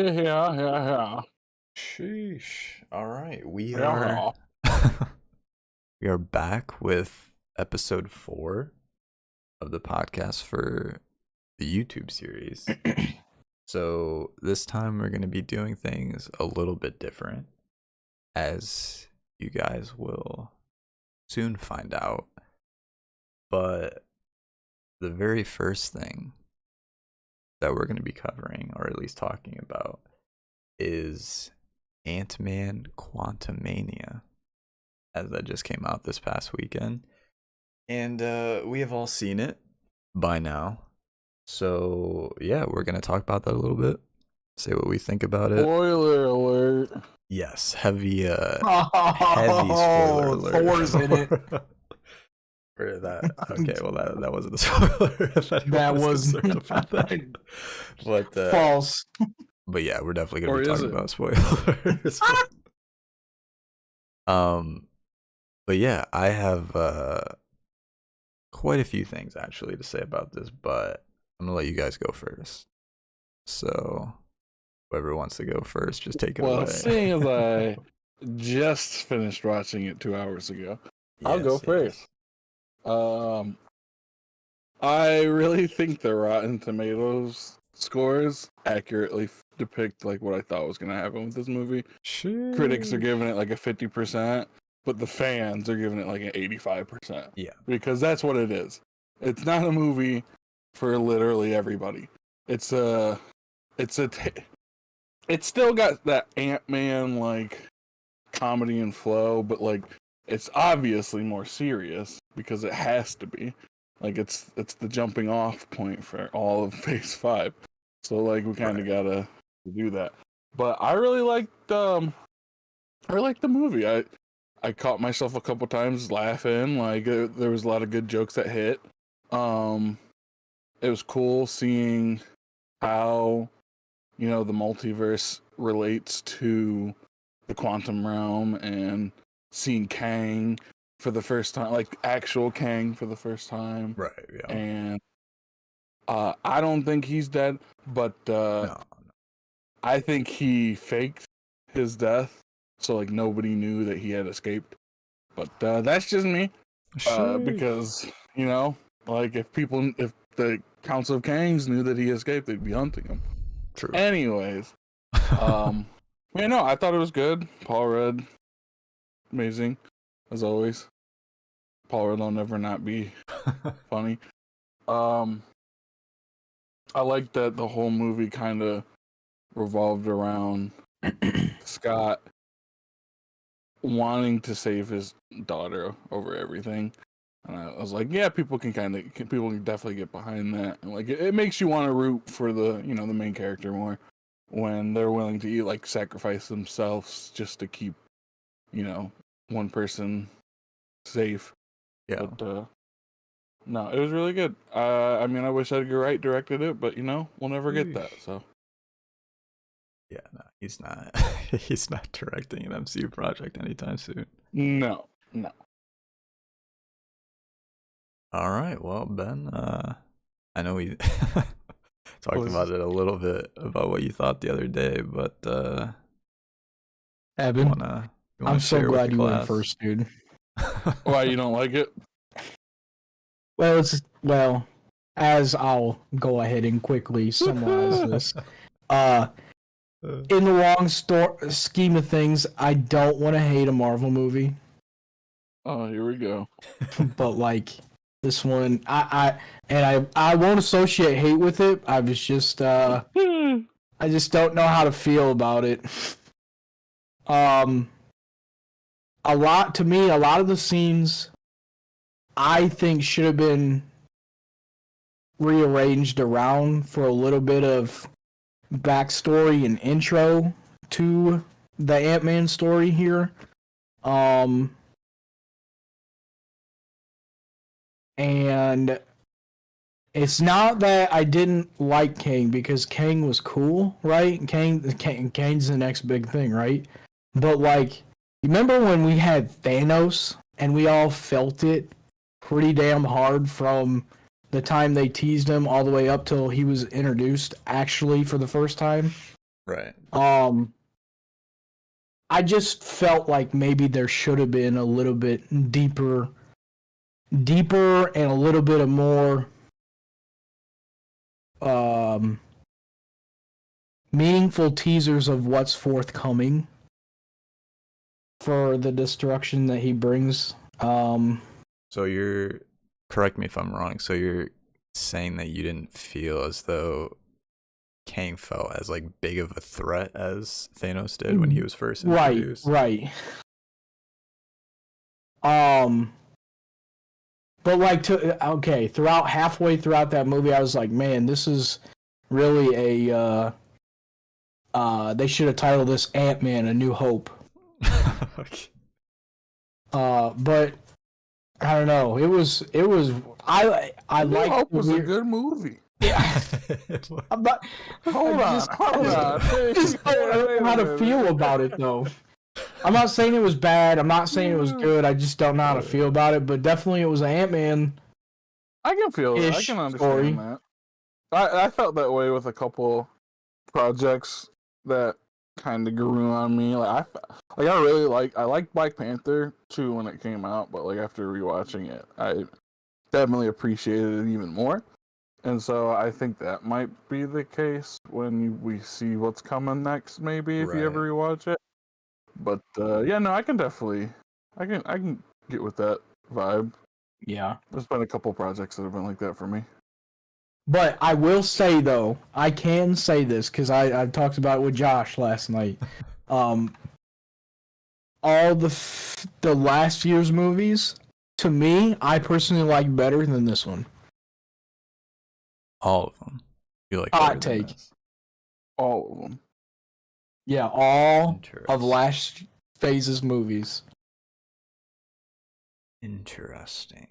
Yeah. Sheesh. All right, we Yeah. are we are back with episode 4 of the podcast for the YouTube series. So this time we're going to be doing things a little bit different, as you guys will soon find out. But the very first thing that we're going to be covering, or at least talking about, is Ant-Man Quantumania, as that just came out this past weekend. And we have all seen it by now. So yeah, we're going to talk about that a little bit, say what we think about it. Spoiler alert. Yes, heavy spoiler alert. Thor's in it. For that. Okay, well that wasn't a spoiler. That was that. But false. But yeah, we're definitely gonna be talking about spoilers. But yeah, I have quite a few things actually to say about this, but I'm gonna let you guys go first. So whoever wants to go first, just take it away. Well, seeing as I just finished watching it 2 hours ago, I'll go first. I really think the Rotten Tomatoes scores accurately depict like what I thought was going to happen with this movie. Sure. Critics are giving it like a 50%, but the fans are giving it like an 85%. Yeah, because that's what it is. It's not a movie for literally everybody. It's still got that Ant-Man like comedy and flow, but like it's obviously more serious because it has to be. Like it's the jumping off point for all of Phase 5. So like we kind of gotta do that. But I really liked the movie. I caught myself a couple times laughing. Like there was a lot of good jokes that hit. It was cool seeing how the multiverse relates to the quantum realm and seeing Kang for the first time, like actual Kang for the first time. right. Yeah, And I don't think he's dead, but no. I think he faked his death, so like nobody knew that he had escaped. But that's just me, because like if the Council of Kangs knew that he escaped, they'd be hunting him. True. Anyways, I thought it was good. Paul Rudd, amazing as always. Paul Rudd will never not be funny. I like that the whole movie kind of revolved around Scott wanting to save his daughter over everything. And I was like, yeah, people can definitely get behind that. And like it makes you want to root for the the main character more when they're willing to like sacrifice themselves just to keep one person safe. Yeah. But no, it was really good. I wish Edgar Wright directed it, but we'll never get that. So yeah, no, he's not. He's not directing an MCU project anytime soon. No. All right, well, Ben, I know we talked about it a little bit about what you thought the other day, but Evan, I'm so glad you went first, dude. Why, you don't like it? Well, as I'll go ahead and quickly summarize this. In the long scheme of things, I don't want to hate a Marvel movie. Oh, here we go. But like this one, I won't associate hate with it. I was just I just don't know how to feel about it. A lot of the scenes I think should have been rearranged around for a little bit of backstory and intro to the Ant-Man story here. And it's not that I didn't like Kang, because Kang was cool, right? Kang's the next big thing, right? But like, you remember when we had Thanos and we all felt it pretty damn hard from the time they teased him all the way up till he was introduced actually for the first time? Right. I just felt like maybe there should have been a little bit deeper and a little bit of more meaningful teasers of what's forthcoming for the destruction that he brings. So you're, correct me if I'm wrong, so you're saying that you didn't feel as though Kang felt as like big of a threat as Thanos did when he was first introduced? Right. But like halfway throughout that movie, I was like, man, this is really a they should have titled this Ant-Man: A New Hope. Okay. But I don't know. It was I like Hope was a good movie. Yeah. I'm not. Hold on. I just don't know how to feel about it though. I'm not saying it was bad. I'm not saying it was good. I just don't know how to feel about it. But definitely, it was an Ant-Man. I can feel it. I can understand that. I felt that way with a couple projects that kind of grew on me. I like Black Panther 2 when it came out, but like after rewatching it, I definitely appreciated it even more. And so I think that might be the case when we see what's coming next, maybe if you ever rewatch it. But yeah, no, I can get with that vibe. Yeah, there's been a couple projects that have been like that for me. But I will say though, I can say this because I talked about it with Josh last night. All the last year's movies, to me, I personally like better than this one. All of them. You like hot take. All of them. Yeah, all of last phase's movies. Interesting.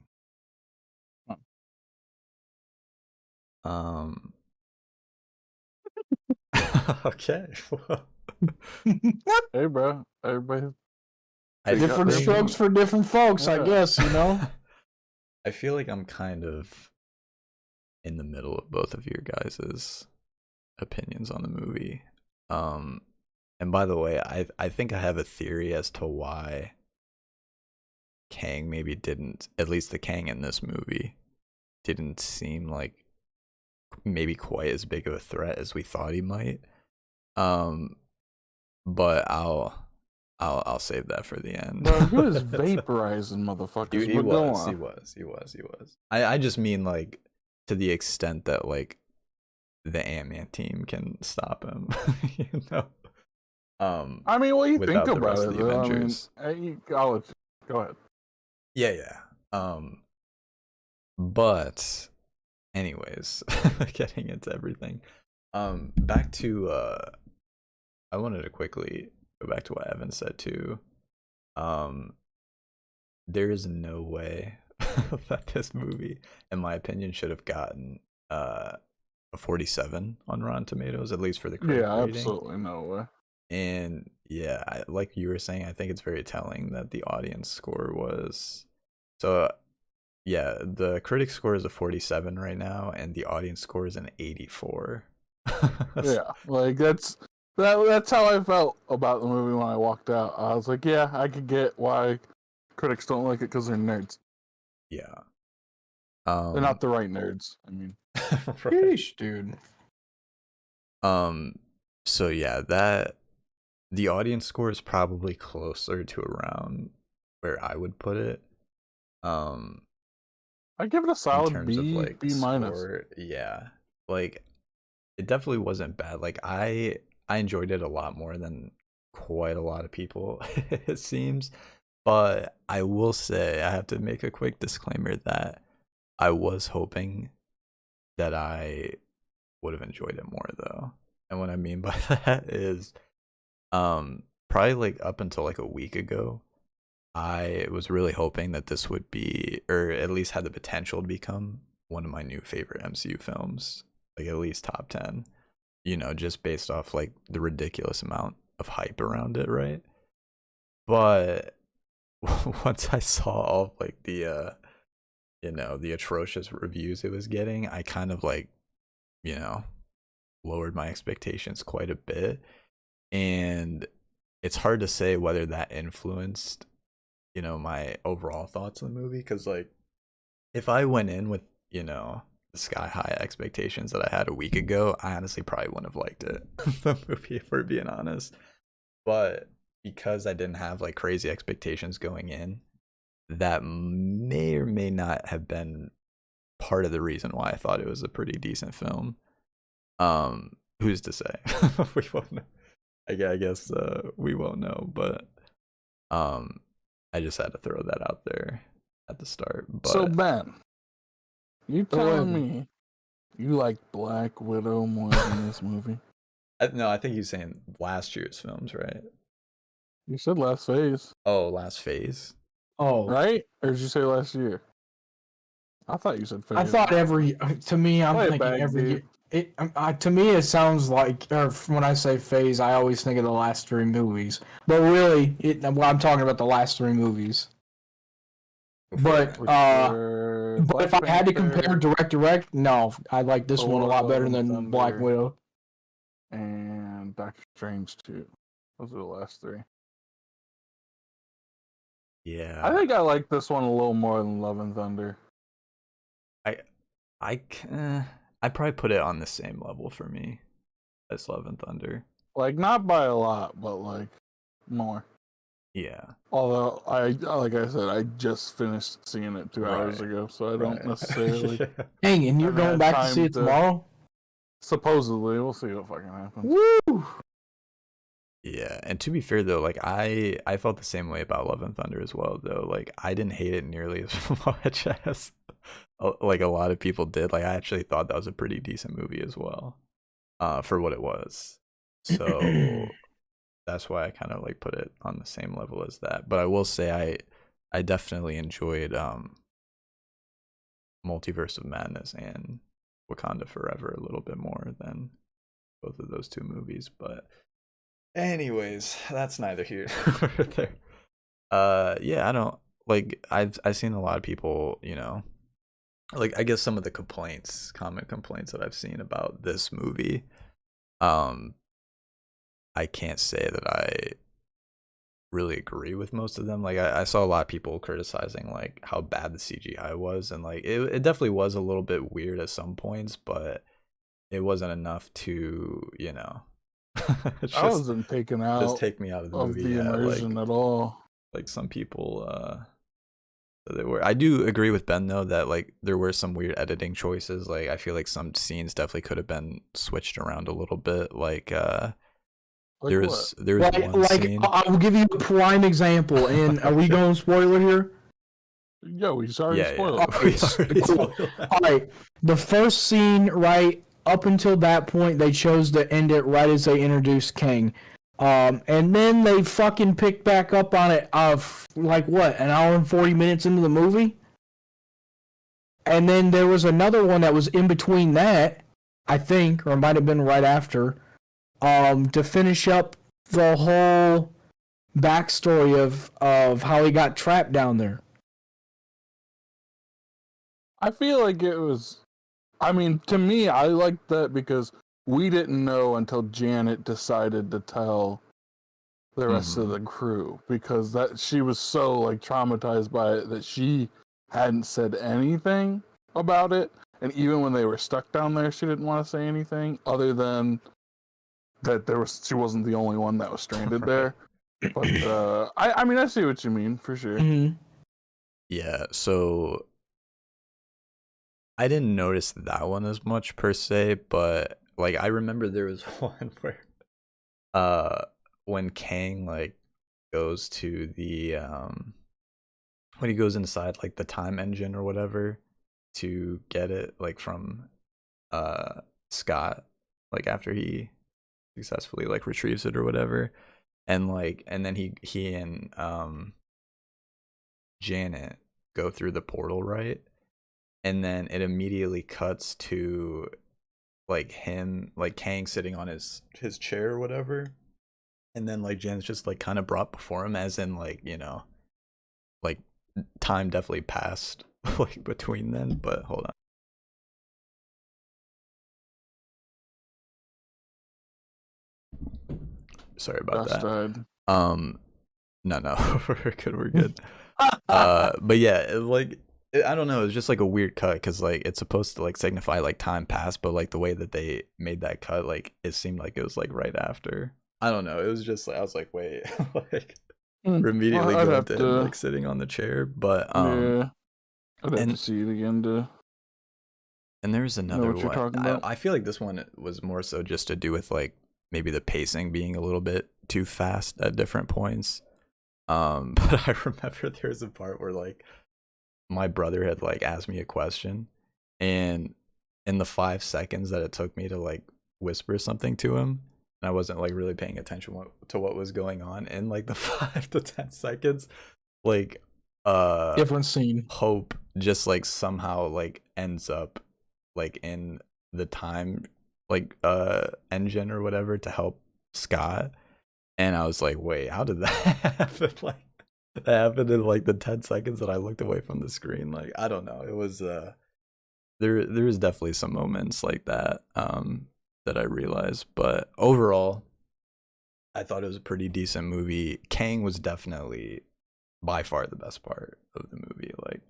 Okay. Hey, bro. Everybody. Different strokes for different folks, I guess, you know? I feel like I'm kind of in the middle of both of your guys' opinions on the movie. And by the way, I think I have a theory as to why Kang maybe didn't, at least the Kang in this movie, didn't seem like maybe quite as big of a threat as we thought he might. But I'll save that for the end. Bro, he was vaporizing motherfuckers. He was. I just mean like to the extent that like the Ant-Man team can stop him, you know. I mean, what you think about it, though? I mean, I'll let you go ahead. Yeah. But anyways, getting into everything. Back to I wanted to quickly go back to what Evan said too. There is no way that this movie, in my opinion, should have gotten a 47 on Rotten Tomatoes, at least for the critic rating. Absolutely no way. And yeah, like you were saying, I think it's very telling that the audience score was so. Yeah, the critic score is a 47 right now, and the audience score is an 84. Yeah, like that's how I felt about the movie when I walked out. I was like, yeah, I could get why critics don't like it because they're nerds. Yeah, they're not the right nerds. I mean, Sheesh, dude. So yeah, that the audience score is probably closer to around where I would put it. I give it a solid in terms B, of like B minus. Score, yeah, like it definitely wasn't bad. Like I enjoyed it a lot more than quite a lot of people, it seems. But I will say I have to make a quick disclaimer that I was hoping that I would have enjoyed it more though. And what I mean by that is probably like up until like a week ago, I was really hoping that this would be, or at least had the potential to become, one of my new favorite MCU films, like at least top 10, you know, just based off like the ridiculous amount of hype around it, right? But once I saw all like the you know, the atrocious reviews it was getting, I kind of like, you know, lowered my expectations quite a bit, and it's hard to say whether that influenced, my overall thoughts on the movie. Because like, if I went in with, the sky high expectations that I had a week ago, I honestly probably wouldn't have liked it, the movie, if we're being honest. But because I didn't have like crazy expectations going in, that may or may not have been part of the reason why I thought it was a pretty decent film. Who's to say? We won't know. I guess we won't know, but I just had to throw that out there at the start. But So Ben, you telling me you like Black Widow more than this movie? no, I think he's saying last year's films, right? You said last phase. Oh, last phase. Oh, right? Or did you say last year? I thought you said phase. I thought to me, I'm Play it thinking back, every dude. year. To me, it sounds like, or when I say phase, I always think of the last three movies. But really, I'm talking about the last three movies. But Which were but if Black I had to Panther compare direct, no, I like this one a Thor, lot better Love and than Black Thunder. Widow. And Doctor Strange 2. Those are the last three. Yeah, I think I like this one a little more than Love and Thunder. I'd probably put it on the same level for me as Love and Thunder. Like, not by a lot, but like more. Yeah. Although like I said, I just finished seeing it 2 hours Right. ago, so I don't necessarily. Dang, and you're I've going had back to time see it to- tomorrow? Supposedly, we'll see what fucking happens. Woo! Yeah, and to be fair though, like I felt the same way about Love and Thunder as well though. Like I didn't hate it nearly as much as like a lot of people did. Like I actually thought that was a pretty decent movie as well, for what it was. So that's why I kind of like put it on the same level as that. But I will say I definitely enjoyed Multiverse of Madness and Wakanda Forever a little bit more than both of those two movies. But anyways, that's neither here nor there. Yeah, I don't like. I've seen a lot of people, like I guess some of the common complaints that I've seen about this movie. I can't say that I really agree with most of them. Like I saw a lot of people criticizing like how bad the CGI was, and like it definitely was a little bit weird at some points, but it wasn't enough to, I wasn't taken out just take me out of the movie. the immersion at all. Like some people they were. I do agree with Ben though that like there were some weird editing choices. Like I feel like some scenes definitely could have been switched around a little bit. Like Like there what? was one Like scene. I will give you a prime example. And are we going spoiler here? Yeah, we already spoiled Yeah. it. We already Cool. spoiled that. All right, the first scene, right up until that point, they chose to end it right as they introduced Kang, and then they fucking picked back up on it of like what, an hour and 40 minutes into the movie, and then there was another one that was in between that, I think, or it might have been right after, to finish up the whole backstory of how he got trapped down there. I feel like it was. I mean, to me, I liked that because we didn't know until Janet decided to tell the rest of the crew, because that she was so like traumatized by it that she hadn't said anything about it, and even when they were stuck down there, she didn't want to say anything other than that she wasn't the only one that was stranded there. But I mean, I see what you mean for sure. Mm-hmm. Yeah, so I didn't notice that one as much per se, but like I remember there was one where when Kang like goes to the when he goes inside like the time engine or whatever to get it like from Scott, like after he successfully like retrieves it or whatever, and then he and Janet go through the portal, right? And then it immediately cuts to like him, like Kang sitting on his chair or whatever, and then like Janet's just like kind of brought before him, as in like like time definitely passed like between then. But hold on. Sorry about Just that. died. No, we're good. But yeah, I don't know. It's just like a weird cut because like it's supposed to like signify like time passed, but like the way that they made that cut, like it seemed like it was like right after. I don't know. It was just like I was like, wait, like we're immediately I'd going have to to. him like sitting on the chair, but Yeah, I'd have to and see it again to and there's know another what you're one. talking about. I feel like this one was more so just to do with like maybe the pacing being a little bit too fast at different points. But I remember there's a part where like my brother had like asked me a question, and in the 5 seconds that it took me to like whisper something to him, and I wasn't like really paying attention to what was going on in like the 5 to 10 seconds, like Different scene. Hope just like somehow like ends up like in the time like engine or whatever to help Scott, and I was like, wait, how did that happen? Like that happened in like the 10 seconds that I looked away from the screen. Like I don't know, it was there was definitely some moments like that that I realized, but overall I thought it was a pretty decent movie. Kang was definitely by far the best part of the movie. Like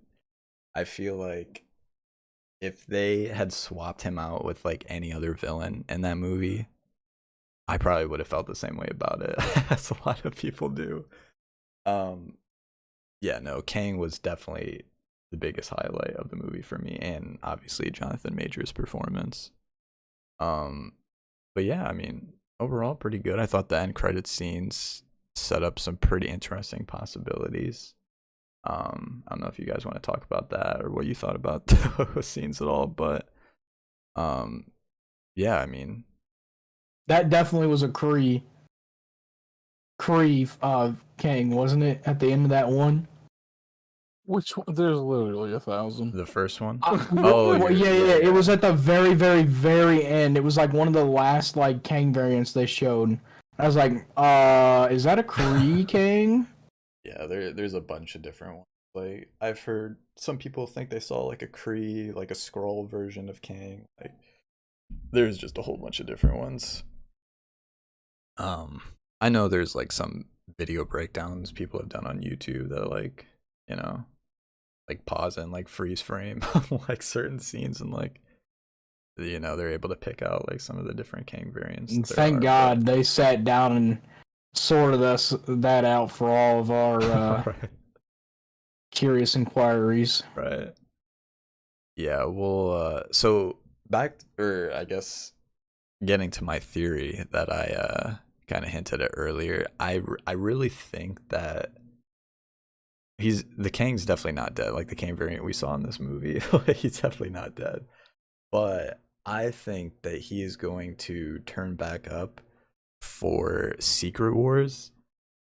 I feel like if they had swapped him out with like any other villain in that movie, I probably would have felt the same way about it as a lot of people do. Yeah, no, Kang was definitely the biggest highlight of the movie for me, and obviously Jonathan Majors' performance. But yeah, I mean, overall pretty good. I thought the end credit scenes set up some pretty interesting possibilities. I don't know if you guys want to talk about that or what you thought about those scenes at all, but yeah, I mean, That definitely was a Kree Kang, wasn't it? At the end of that one. Which one? There's literally 1,000. the first one. Well, yeah. It was at the very, very, very end. It was like one of the last like Kang variants they showed. I was like, is that a Kree Kang? Yeah, there's a bunch of different ones. Like I've heard some people think they saw like a Kree, like a scroll version of Kang. Like there's just a whole bunch of different ones. I know there's like some video breakdowns people have done on YouTube that like, you know, like pause and like freeze frame like certain scenes, and like you know they're able to pick out like some of the different Kang variants. Thank God they sat down and sorted that out for all of our right. curious inquiries. Right. Yeah, well so back, or I guess getting to my theory that I kind of hinted at earlier, I really think that the Kang's definitely not dead. Like the Kang variant we saw in this movie, he's definitely not dead. But I think that he is going to turn back up for Secret Wars,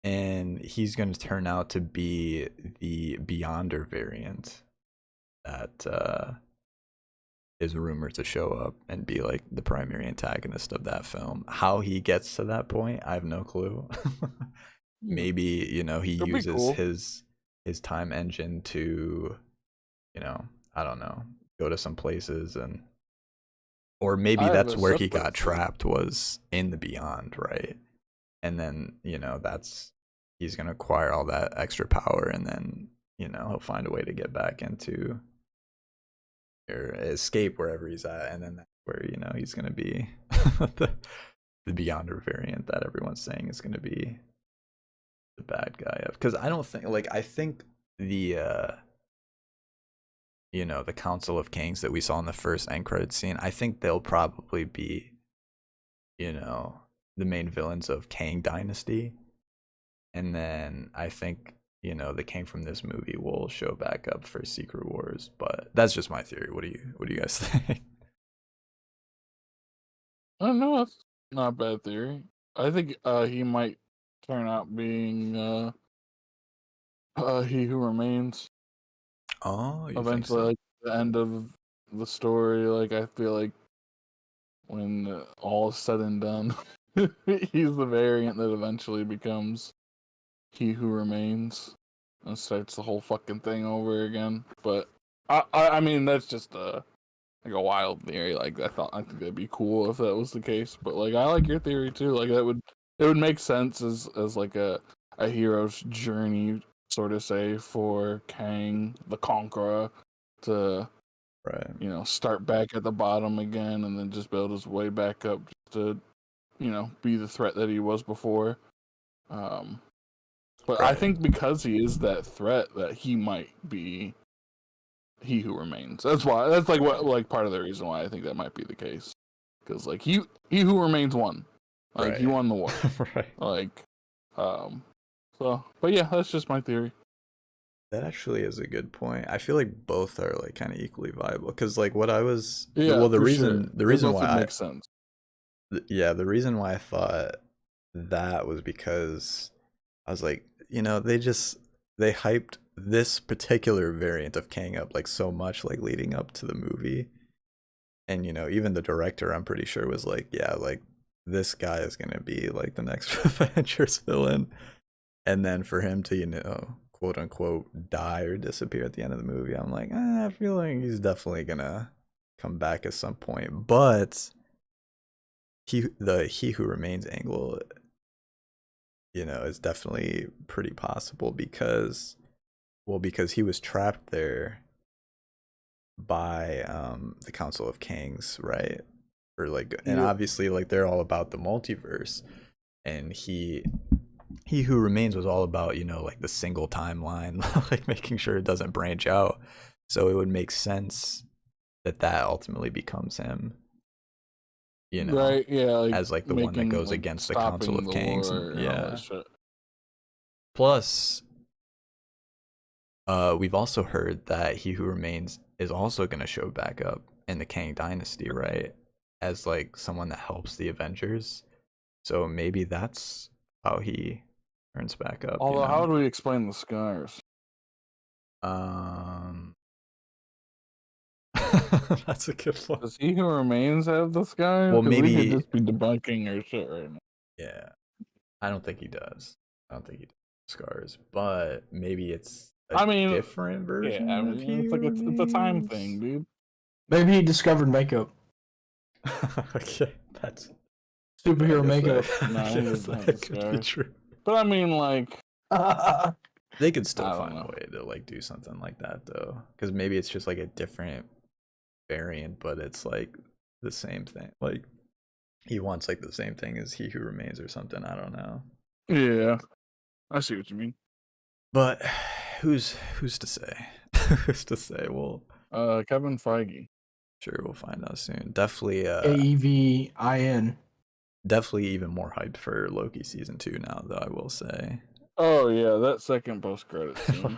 and he's going to turn out to be the Beyonder variant that is rumored to show up and be like the primary antagonist of that film. How he gets to that point, I have no clue. Maybe, you know, he That'd be uses cool. his time engine to, you know, I don't know, go to some places, and or maybe I have that's a where he separate got trapped, was in the beyond, right? And then, you know, he's gonna acquire all that extra power, and then, you know, he'll find a way to get back into or escape wherever he's at, and then that's where, you know, he's gonna be the Beyonder variant that everyone's saying is gonna be the bad guy of. Because I don't think, like, I think the you know, the Council of Kings that we saw in the first end credit scene, I think they'll probably be, you know, the main villains of Kang Dynasty. And then I think, you know, the Kang from this movie will show back up for Secret Wars. But that's just my theory. What do you guys think? I don't know. That's not a bad theory. I think he might turn out being he who remains Oh, you think eventually, so? like the end of the story. Like I feel like when all is said and done, he's the variant that eventually becomes he who remains and starts the whole fucking thing over again. But I mean that's just like a wild theory. Like I think that'd be cool if that was the case. But like I like your theory too. Like that would it would make sense as like a hero's journey, sort of say, for Kang the Conqueror to Right. start back at the bottom again and then just build his way back up just to be the threat that he was before. But I Right. think because he is that threat, that he might be he who remains. That's like part of the reason why I think that might be the case. Because like he who remains won, like he Right. won the war, Right. like So, but yeah, that's just my theory. That actually is a good point. I feel like both are like kind of equally viable because like what I was Yeah, well for sure. the reason Both why would I make sense. yeah, the reason why I thought that was because I was like, they hyped this particular variant of Kang up like so much like leading up to the movie. And even the director I'm pretty sure was like, yeah, like this guy is going to be like the next Avengers villain. And then for him to, quote unquote die or disappear at the end of the movie, I'm like, I feel like he's definitely going to come back at some point. But he who remains angle, is definitely pretty possible because he was trapped there by the Council of Kings, right? Or like, and Yeah. obviously like they're all about the multiverse, and he who remains was all about like the single timeline, like making sure it doesn't branch out. So it would make sense that ultimately becomes him, Right, yeah, like as like the one that making goes like against the Council stopping of the Kings, and war and all that yeah. shit. Plus, we've also heard that He Who Remains is also going to show back up in the Kang Dynasty, right? As like someone that helps the Avengers. So maybe that's how he turns back up, Although, how would we explain the scars? Um, that's a good one. Does He Who Remains have the scars? Well, Because we could maybe, just be debunking our shit right now. yeah. I don't think he does. I don't think he does scars, but maybe it's a I mean, different yeah, version of He it's Who like it's a time Remains. thing, dude. Maybe he discovered makeup. Okay, that's. I Superhero guess makeup. No, I he guess doesn't have the that could be scars. true. But I mean, like, They could still I don't find a know. way to like do something like that though, because maybe it's just like a different variant, but it's like the same thing. Like he wants like the same thing as He Who Remains or something. I don't know. Yeah, I see what you mean. But who's to say? Who's to say? Well, Kevin Feige. sure, we'll find out soon. Definitely, AEVIN. definitely even more hyped for Loki season 2 now, though. I will say. Oh yeah, that second post credit scene.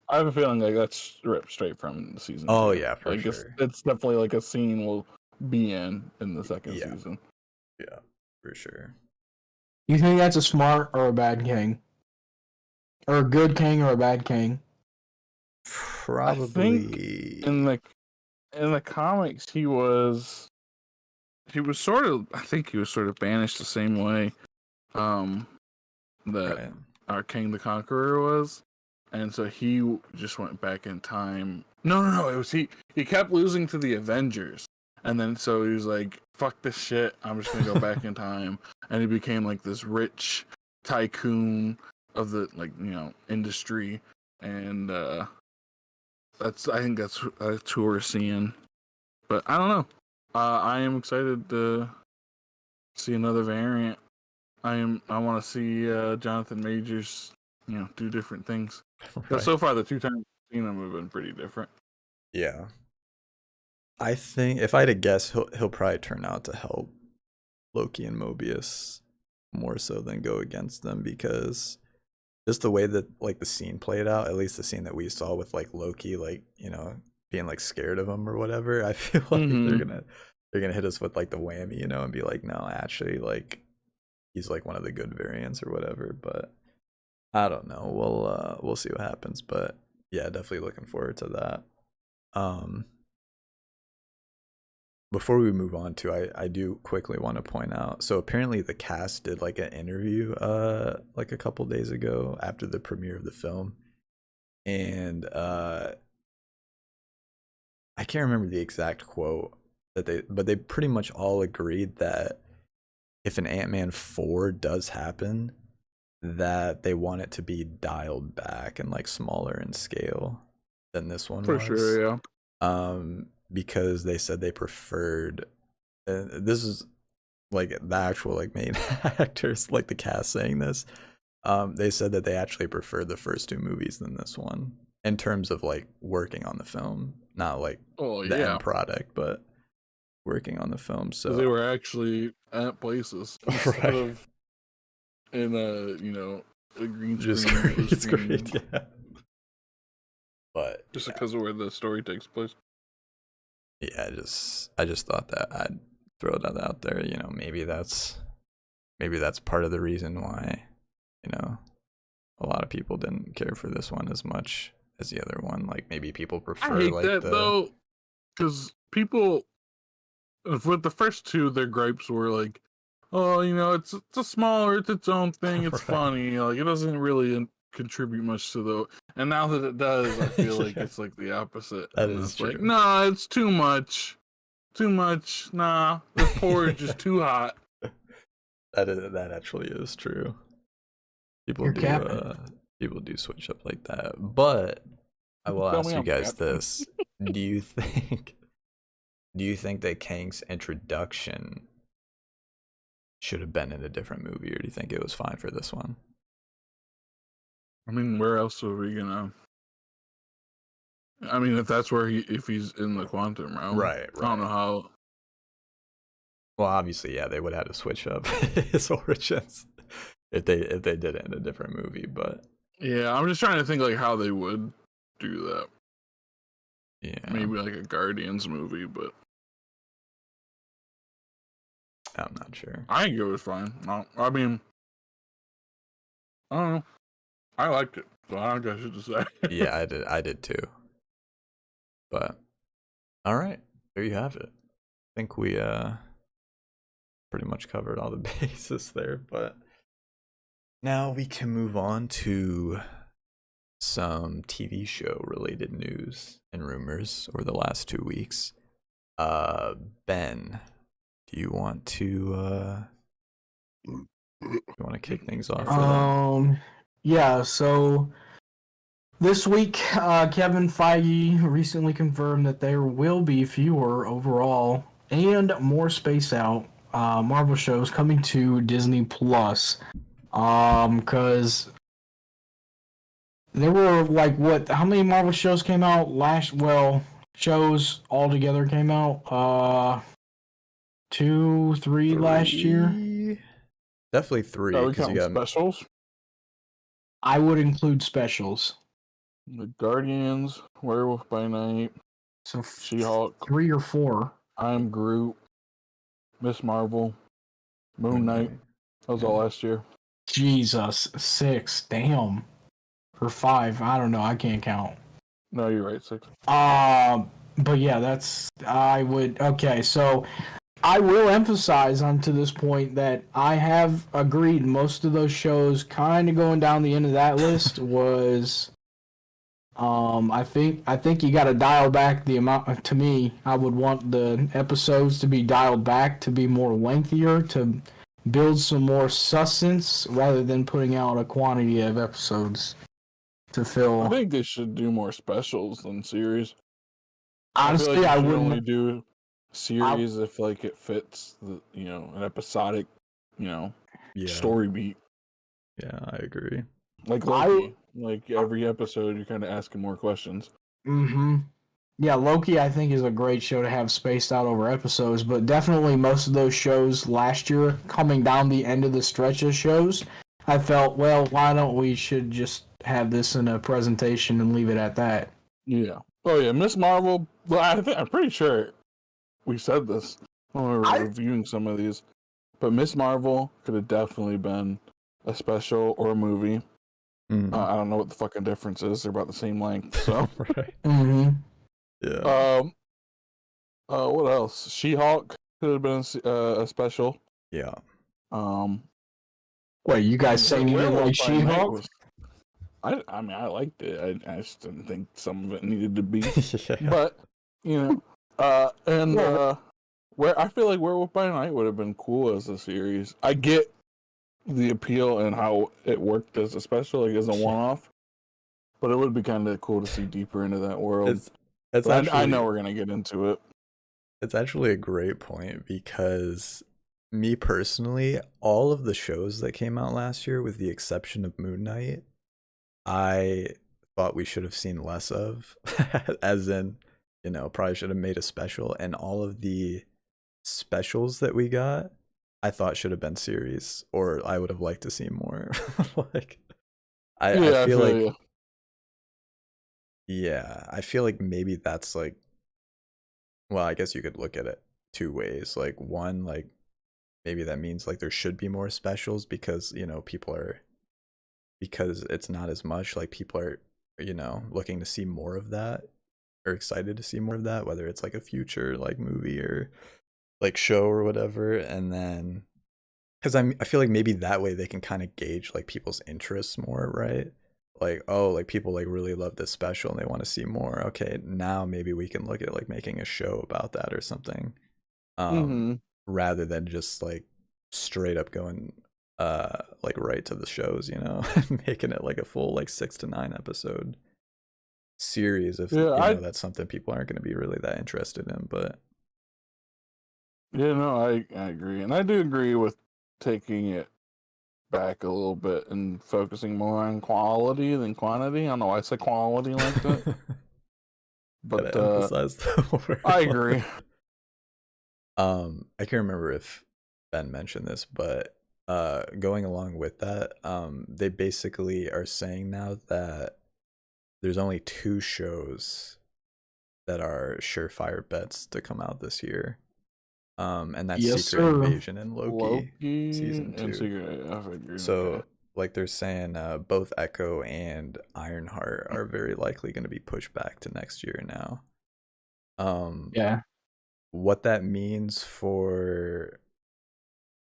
I have a feeling like that's ripped straight from the season. Oh 2. yeah, for like sure. it's definitely like a scene we'll be in the second Yeah. season. Yeah, for sure. You think that's a smart or a bad king? Or a good king or a bad king? Probably. I think in the comics he was sort of, I think he was sort of banished the same way that Right. our King the Conqueror was, and so he just went back in time. No, it was he kept losing to the Avengers, and then so he was like, fuck this shit, I'm just gonna go back in time, and he became like this rich tycoon of the industry, and I think that's who we're seeing. But I don't know. I am excited to see another variant. I want to see Jonathan Majors, do different things. Because Right. so far the 2 times I've seen him have been pretty different. Yeah. I think if I had to guess, he'll probably turn out to help Loki and Mobius more so than go against them, because just the way that like the scene played out, at least the scene that we saw with like Loki, like being like scared of him or whatever, I feel like they're gonna hit us with like the whammy, and be like, no, actually, like he's like one of the good variants or whatever. But I don't know. We'll see what happens. But yeah, definitely looking forward to that. Before we move on to, I do quickly want to point out, so apparently the cast did like an interview like a couple days ago after the premiere of the film, and I can't remember the exact quote but they pretty much all agreed that if an Ant-Man 4 does happen, that they want it to be dialed back and like smaller in scale than this one For was. sure, yeah. Because they said they preferred. This is like the actual like main actors, like the cast saying this. They said that they actually preferred the first two movies than this one in terms of like working on the film, not like the end product, but working on the film. So they were actually at places instead of in a green screen. Yeah. But just because of where the story takes place. Yeah, I just thought that I'd throw that out there. You know, maybe that's part of the reason why, you know, a lot of people didn't care for this one as much as the other one. Like maybe people prefer. I hate that though, because people with the first two, their gripes were like, "Oh, it's a smaller, it's its own thing, it's funny, like it doesn't really contribute much to the." And now that it does, I feel like it's like the opposite. That and is it's true. like, nah, it's too much. Nah, the porridge is too hot. That actually is true. People do switch up like that. But I will ask you guys this: do you think that Kang's introduction should have been in a different movie, or do you think it was fine for this one? I mean, where else are we gonna? I mean, if that's where if he's in the quantum realm, right. I don't know how. Well, obviously, yeah, they would have to switch up his origins if they did it in a different movie. But yeah, I'm just trying to think like how they would do that. Yeah, maybe like a Guardians movie, but I'm not sure. I think it was fine. I mean, I don't know. I liked it, so I don't guess I should just say. Yeah, I did too. But all right, there you have it. I think we pretty much covered all the bases there, but now we can move on to some TV show related news and rumors over the last 2 weeks. Ben, do you want to kick things off for them? Yeah, so this week Kevin Feige recently confirmed that there will be fewer overall and more spaced out Marvel shows coming to Disney Plus. Because there were like how many Marvel shows came out shows altogether came out 2, 3 last year. Definitely 3. Are we counting specials? I would include specials. The Guardians, Werewolf by Night, so She-Hulk, 3 or 4. I'm Groot, Miss Marvel, Moon Knight. That was all last year. Jesus, 6. Damn. Or 5. I don't know. I can't count. No, you're right. 6. But yeah, okay, so I will emphasize onto this point that I have agreed most of those shows kind of going down the end of that list was I think you got to dial back the amount. To me, I would want the episodes to be dialed back to be more lengthier to build some more sustenance rather than putting out a quantity of episodes to fill. I think they should do more specials than series. Honestly, I wouldn't only do series if like it fits the an episodic story beat. Yeah, I agree. Like Loki, like every episode you're kind of asking more questions. Yeah, Loki I think is a great show to have spaced out over episodes, but definitely most of those shows last year coming down the end of the stretch of shows, I felt, well, why don't we should just have this in a presentation and leave it at that. Yeah. Oh yeah, Miss Marvel. I'm pretty sure we said this when we were reviewing some of these, but Miss Marvel could have definitely been a special or a movie. I don't know what the fucking difference is. They're about the same length, so. Right. Yeah. What else? She-Hulk could have been a special. Yeah. Wait, you guys saying you didn't like She-Hulk? I mean, I liked it. I just didn't think some of it needed to be. But, and where I feel like Werewolf by Night would have been cool as a series. I get the appeal and how it worked as a special, like as a one-off, but it would be kind of cool to see deeper into that world. It's But actually, I know we're gonna get into it. it's actually a great point because me personally, all of the shows that came out last year, with the exception of Moon Knight, I thought we should have seen less of, as in, probably should have made a special. And all of the specials that we got, I thought should have been series, or I would have liked to see more. Like, I feel like, you. yeah, I feel like maybe that's like, well, I guess you could look at it two ways. Like, one, like, maybe that means like there should be more specials because, people are, because it's not as much, like people are, looking to see more of that, or excited to see more of that, whether it's like a future like movie or like show or whatever. And then, because I feel like maybe that way they can kind of gauge like people's interests more, right? Like, oh, like people like really love this special and they want to see more. Okay, now maybe we can look at like making a show about that or something, Mm-hmm. rather than just like straight up going like right to the shows, making it like a full like 6 to 9 episode series if that's something people aren't going to be really that interested in. But yeah, no, I agree, and I do agree with taking it back a little bit and focusing more on quality than quantity. I don't know why I say quality like that, but gotta emphasize the word. I agree. I can't remember if Ben mentioned this, but going along with that, they basically are saying now that there's only 2 shows that are surefire bets to come out this year. And that's Secret Invasion and Loki season 2. And Secret, I agree. So Okay. like they're saying, both Echo and Ironheart are very likely going to be pushed back to next year now. Yeah. What that means for,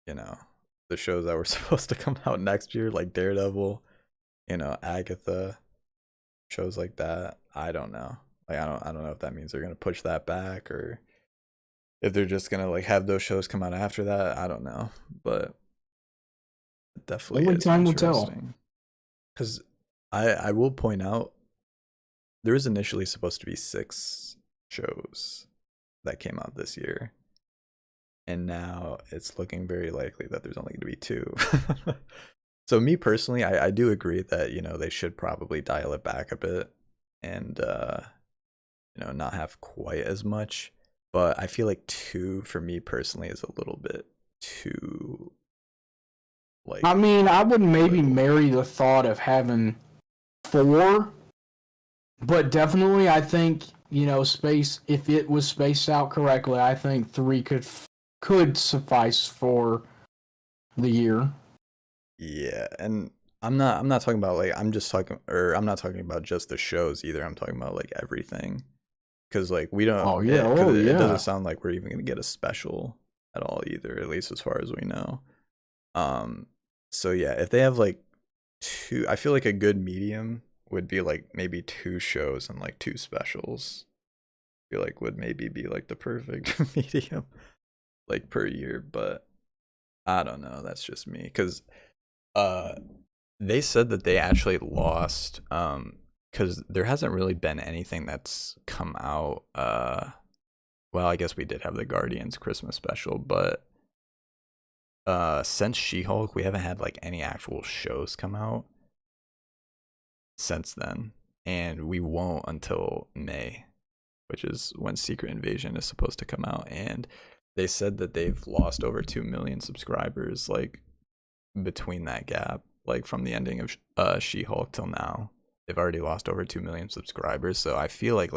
the shows that were supposed to come out next year, like Daredevil, Agatha, shows like that, I don't know. Like I don't know if that means they're gonna push that back or if they're just gonna like have those shows come out after that. I don't know, but it definitely only is time will tell. interesting. Because I will point out, there was initially supposed to be 6 shows that came out this year, and now it's looking very likely that there's only going to be 2. So me personally, I do agree that they should probably dial it back a bit and not have quite as much. But I feel like 2 for me personally is a little bit too, like, I mean, I would maybe marry the thought of having 4, but definitely I think, space, if it was spaced out correctly, I think 3 could suffice for the year. Yeah, and I'm not talking about like I'm not talking about just the shows either. I'm talking about like everything. Cuz like we don't it doesn't sound like we're even going to get a special at all either, at least as far as we know. So yeah, if they have like 2, I feel like a good medium would be like maybe 2 shows and like 2 specials. I feel like would maybe be like the perfect medium like per year, but I don't know, that's just me cuz they said that they actually lost because there hasn't really been anything that's come out. Well, I guess we did have the Guardians Christmas special, but since She-Hulk, we haven't had like any actual shows come out since then, and we won't until May, which is when Secret Invasion is supposed to come out. And they said that they've lost over 2 million subscribers like between that gap, like from the ending of She-Hulk till now. They've already lost over 2 million subscribers, so I feel like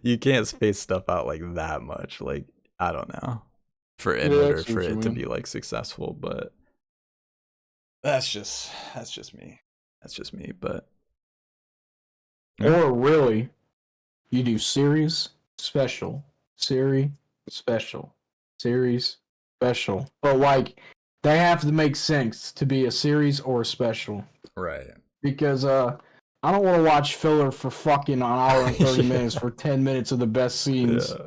you can't space stuff out like that much. Like I don't know, in order for it to be like successful, but that's just me. That's just me. But or really, you do series special, series special, series special, but like they have to make sense to be a series or a special, right? Because I don't want to watch filler for fucking an hour and 30 minutes for 10 minutes of the best scenes. Yeah.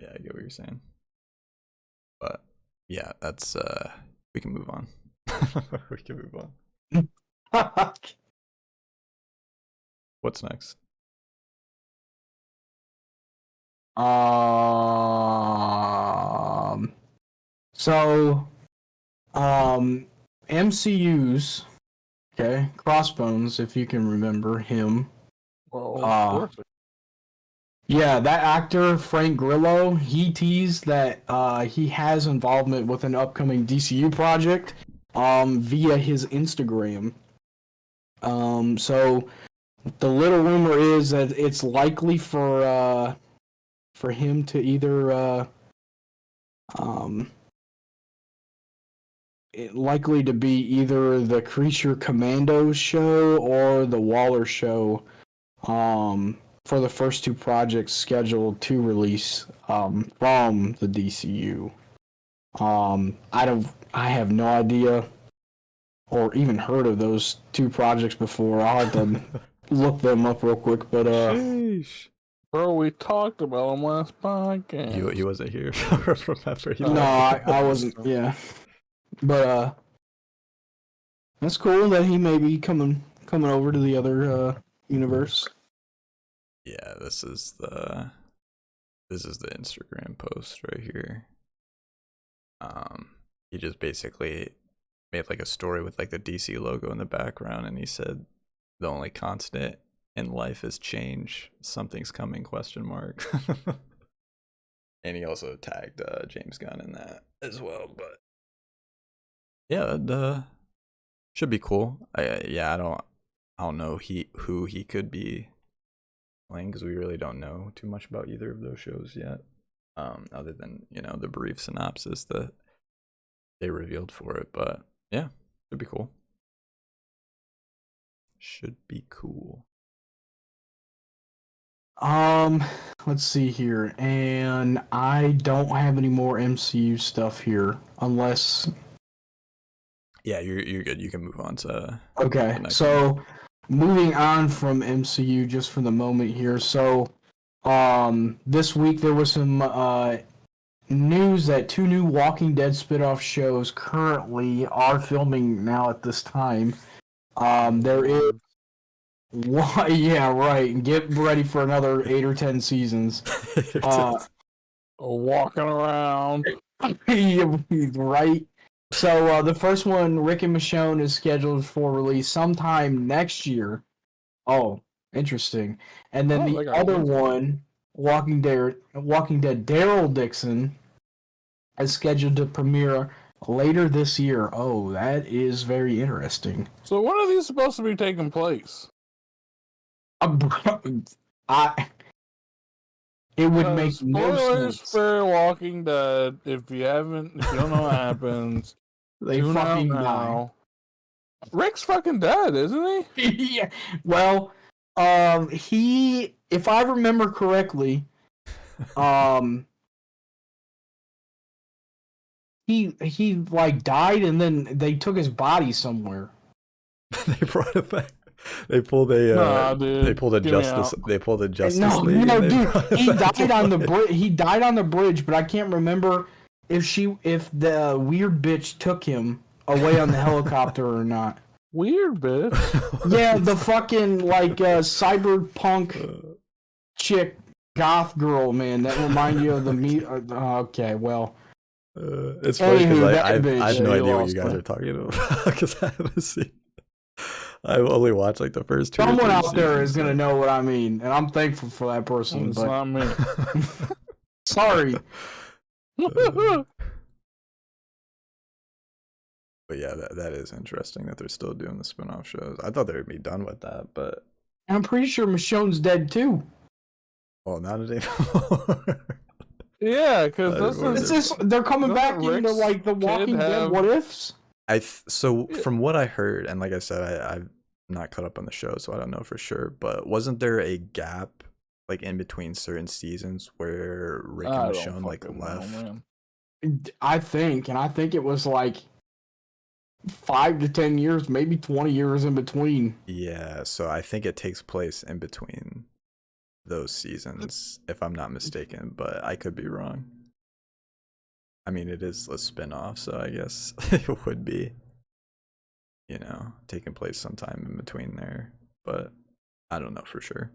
Yeah, I get what you're saying. But yeah, that's we can move on. We can move on. What's next? So, MCU's, okay, Crossbones, if you can remember him. Well, of course. Yeah, that actor, Frank Grillo, he teased that he has involvement with an upcoming DCU project via his Instagram. So the little rumor is that it's likely for him to either likely to be either the Creature Commandos show or the Waller show for the first two projects scheduled to release from the DCU. I have no idea or even heard of those two projects before. I'll have to look them up real quick, but Sheesh. Bro, we talked about him last podcast. He wasn't here. Remember? no, I wasn't. Yeah, but that's cool that he may be coming over to the other universe. Yeah, this is the Instagram post right here. He just basically made like a story with like the DC logo in the background, and he said the only constant in life is change. Something's coming? ? And he also tagged James Gunn in that as well. But yeah, that should be cool. I don't know who he could be playing, because we really don't know too much about either of those shows yet. Other than, the brief synopsis that they revealed for it. But yeah, should be cool. Should be cool. Let's see here, and I don't have any more MCU stuff here, unless. Yeah, you're good. You can move on to. Okay, so moving on from MCU just for the moment here. So, this week there was some news that two new Walking Dead spin-off shows currently are filming now at this time. There is. What? Yeah, right. Get ready for another 8 or 10 seasons. Walking around. Right. So the first one, Rick and Michonne, is scheduled for release sometime next year. Oh, interesting. And then the other one, Walking Dead Daryl Dixon, is scheduled to premiere later this year. Oh, that is very interesting. So when are these supposed to be taking place? It would make no spoilers sense. for Walking Dead. If you don't know what happens, They fucking die. Rick's fucking dead, isn't he? Yeah. Well, he, if I remember correctly, he like died, and then they took his body somewhere. They brought it back. They pulled a they pulled a justice league. No, dude, he died on the bridge. He died on the bridge, but I can't remember if the weird bitch took him away on the helicopter or not. Weird bitch. Yeah, the fucking like cyberpunk chick goth girl, man. That remind you of the meat. Okay, well. It's funny because I have no idea what you guys are talking about because I haven't seen. I've only watched like the first two. Someone out there is gonna know what I mean, and I'm thankful for that person. It's not me. Sorry. But yeah, that is interesting that they're still doing the spin-off shows. I thought they would be done with that, but I'm pretty sure Michonne's dead too. Well, not anymore. Yeah, because they're coming back into like the Walking Dead what ifs. So from what I heard, and like I said, I've not caught up on the show, so I don't know for sure. But wasn't there a gap like in between certain seasons where Rick and Michonne like left? I think it was like 5 to 10 years, maybe 20 years in between. Yeah, so I think it takes place in between those seasons, if I'm not mistaken, but I could be wrong. I mean, it is a spin-off, so I guess it would be, taking place sometime in between there, but I don't know for sure.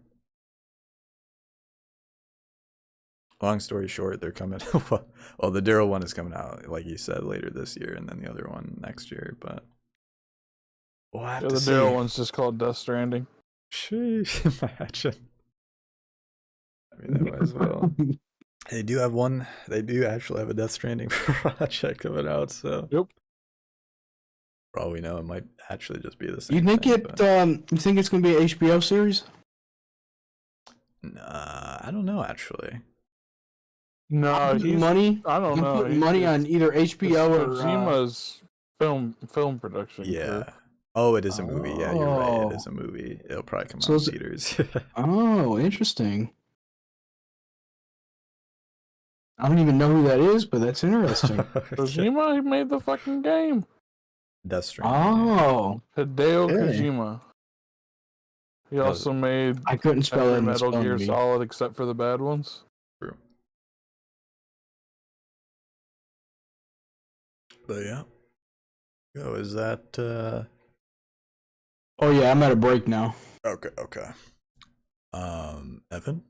Long story short, they're coming. Well, the Daryl one is coming out, like you said, later this year, and then the other one next year. But we'll have to see. The Daryl one's just called Death Stranding. Sheesh, imagine. I mean, they might as well. They do have one. They do actually have a Death Stranding project coming out. So yep. For all we know, it might actually just be the same. You think thing, you think it's gonna be an HBO series? Nah, I don't know actually. No, money. I don't know. Putting money on either HBO or Kojima's film production. Yeah. Crew. Oh, it is a movie. Yeah, you're right. It is a movie. It'll probably come out in theaters. Oh, interesting. I don't even know who that is, but that's interesting. Kojima made the fucking game. Death Stranding. Oh, Hideo Kojima. He also made I couldn't spell it. Metal Gear Solid except for the bad ones. True. But yeah. Oh, is that Oh yeah, I'm at a break now. Okay. Evan?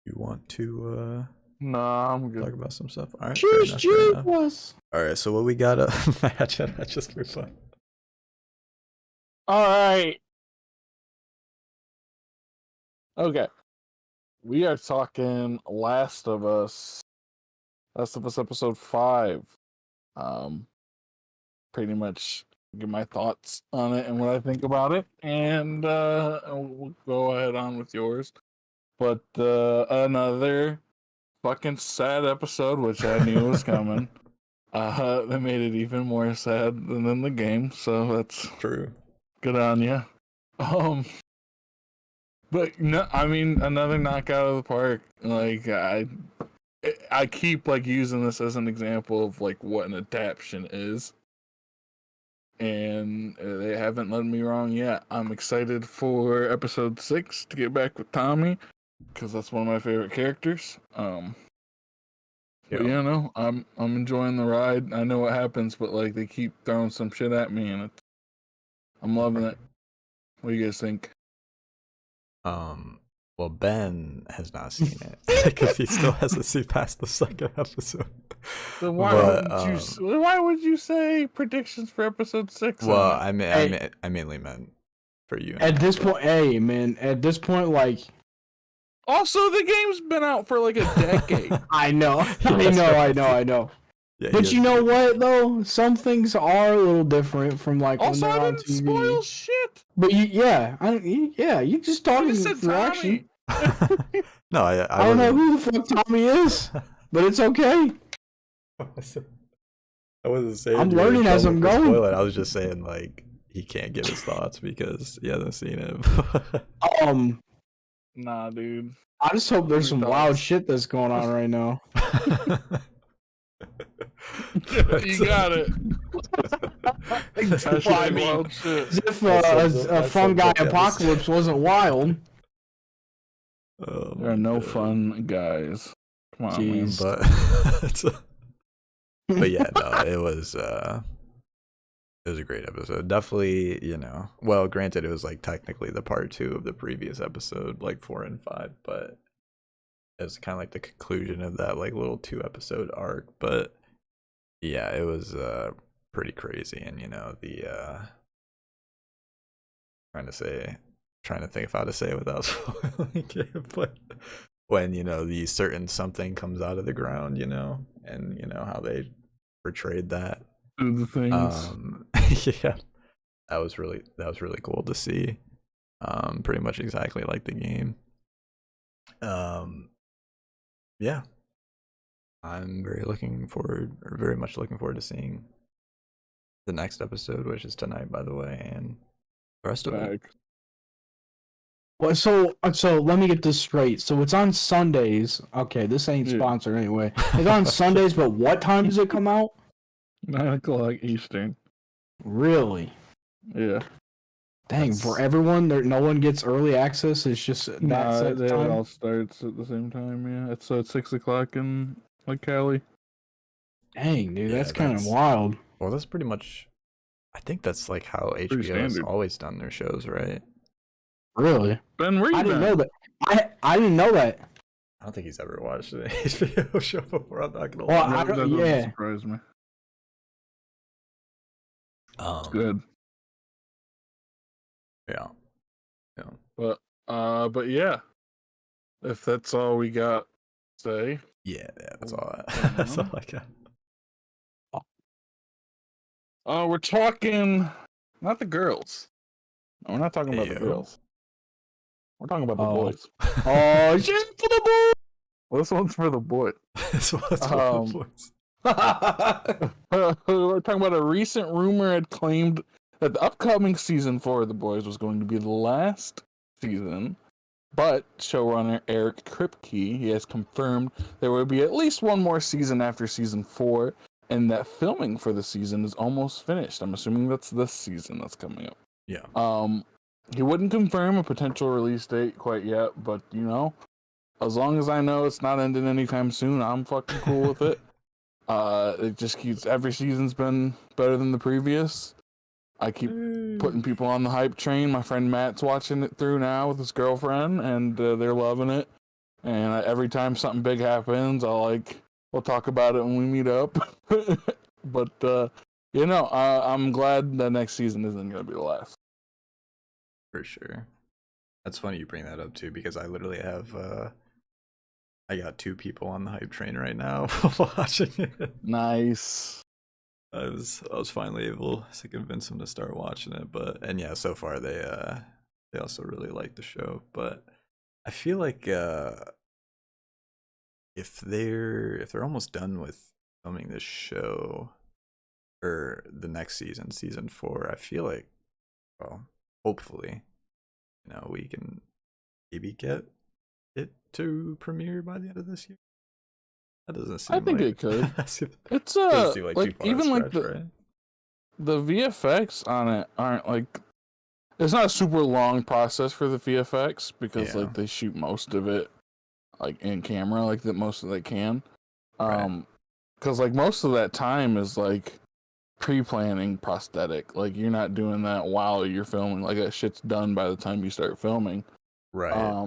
You want to Nah, I'm good. talk about some stuff? Alright. Cheers. Alright, so what we got a match that just for fun. Alright. Okay. We are talking Last of Us episode 5. Pretty much give my thoughts on it and what I think about it, and we'll go ahead on with yours. But another fucking sad episode, which I knew was coming. That made it even more sad than in the game, so that's true. Good on you. But no, I mean, another knockout of the park. Like I keep like using this as an example of like what an adaptation is, and they haven't led me wrong yet. I'm excited for episode 6 to get back with Tommy because that's one of my favorite characters. But yeah, no, I'm enjoying the ride. I know what happens, but like they keep throwing some shit at me, and I'm loving it. What do you guys think? Well, Ben has not seen it because he still hasn't seen past the second episode. So why would you say predictions for episode 6? Well, I mainly meant for you. At this point, at this point, like. Also, the game's been out for like a decade. I know. Yeah, but you know what though? Some things are a little different from like also, when they're on TV. Spoil shit. But you just talking reaction. No, I don't know who the fuck Tommy is, but it's okay. I wasn't saying. I'm learning as I'm going. I was just saying like he can't give his thoughts because he hasn't seen it. Nah, dude. I just hope there's some wild shit that's going on right now. You got it. Well, I mean, wild shit. As if a fun guy apocalypse wasn't wild. There are no fun guys. Come on, man. But yeah, no, it was a great episode. Definitely, well, granted, it was like technically the part 2 of the previous episode, like 4 and 5, but it's kind of like the conclusion of that like little 2-episode arc. But yeah, it was pretty crazy, and trying to think of how to say it without spoiling it, but when the certain something comes out of the ground, and how they portrayed that. The things. Yeah, that was really cool to see. Pretty much exactly like the game. Yeah, I'm very much looking forward to seeing the next episode, which is tonight, by the way, and the rest of it. Well, so let me get this straight. So it's on Sundays. Okay, this ain't sponsored anyway. It's on Sundays, but what time does it come out? 9 o'clock Eastern. Really? Yeah. Dang, for everyone, no one gets early access. It's just that set it time. all starts at the same time. Yeah, it's at 6 o'clock in like Cali. Dang, dude, Yeah, that's kind of wild. Well, that's pretty much. I think that's like how Pretty HBO has standard. always done their shows, right? Really? Ben, where you I been? didn't know that. I didn't know that. I don't think he's ever watched an HBO show before. I'm not gonna Well, lie. That doesn't yeah. surprise me. It's Um, good. Yeah. But yeah, if that's all we got to say. Yeah, that's all. I That's all know. I got. We're talking not the girls. No, we're not talking about the Ayo. girls. We're talking about the Oh. boys. Oh, shit for the boy. Well, this one's for the boy. This was for the boys. We're talking about a recent rumor had claimed that the upcoming season 4 of The Boys was going to be the last season, but showrunner Eric Kripke, he has confirmed there will be at least one more season after season 4, and that filming for the season is almost finished. I'm assuming that's this season that's coming up. Yeah. He wouldn't confirm a potential release date quite yet, but you know, as long as I know it's not ending anytime soon, I'm fucking cool with it. It just keeps, every season's been better than the previous. I keep putting people on the hype train. My friend Matt's watching it through now with his girlfriend, and they're loving it. And every time something big happens, we'll talk about it when we meet up. But you know, I'm glad the next season isn't going to be the last. For sure. That's funny you bring that up too, because I literally have I got 2 people on the hype train right now watching it. Nice. I was finally able to convince them to start watching it, and yeah, so far they also really like the show. But I feel like if they're almost done with filming this show or the next season 4, I feel like, well, hopefully, you know, we can maybe get it to premiere by the end of this year. That doesn't seem. I think like... it could. It's like even like stretch, the right? the VFX on it aren't like, it's not a super long process for the VFX because Yeah. like they shoot most of it like in camera, like that most of they can. Right. Because like most of that time is like pre-planning prosthetic. Like you're not doing that while you're filming. Like that shit's done by the time you start filming. Right.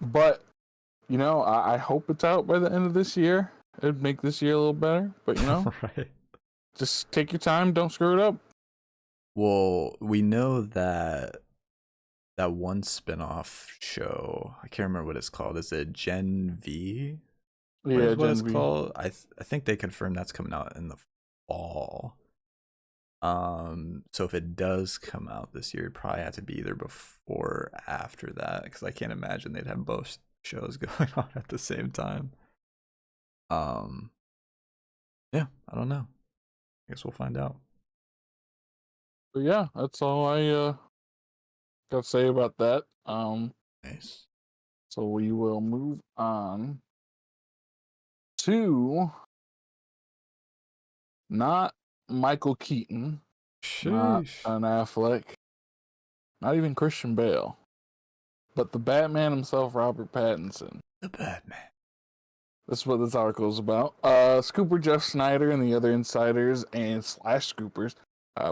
But you know, I hope it's out by the end of this year. It'd make this year a little better. But you know, Right. just take your time. Don't screw it up. Well, we know that one spin-off show, I can't remember what it's called. Is it Gen V? Yeah, What it's Gen V. called? I think they confirmed that's coming out in the fall. So if it does come out this year, it probably have to be either before or after that, because I can't imagine they'd have both shows going on at the same time. Yeah, I don't know. I guess we'll find out. But yeah, that's all I got to say about that. Nice. So we will move on to not Michael Keaton, not Sheesh. Ben Affleck, not even Christian Bale, but the Batman himself, Robert Pattinson. The Batman. That's what this article is about. Scooper Jeff Snyder and the other insiders and slash scoopers,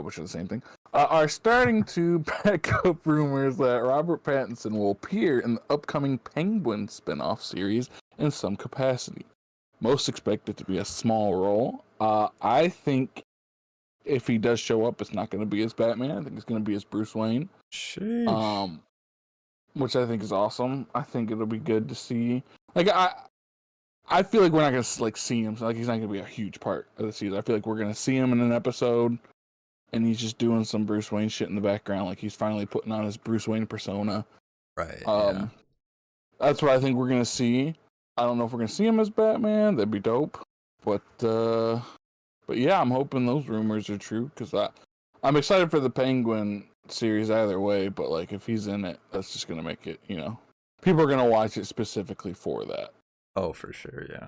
which are the same thing, are starting to back up rumors that Robert Pattinson will appear in the upcoming Penguin spin-off series in some capacity. Most expect it to be a small role. I think if he does show up, it's not going to be as Batman. I think it's going to be as Bruce Wayne. Sheesh. Which I think is awesome. I think it'll be good to see. Like I feel like we're not going to like see him. So, like he's not going to be a huge part of the season. I feel like we're going to see him in an episode, and he's just doing some Bruce Wayne shit in the background. Like he's finally putting on his Bruce Wayne persona. Right. Yeah. That's what I think we're going to see. I don't know if we're going to see him as Batman. That'd be dope. But yeah, I'm hoping those rumors are true because I'm excited for the Penguin series either way. But like if he's in it, that's just going to make it, you know, people are going to watch it specifically for that. Oh, for sure. Yeah.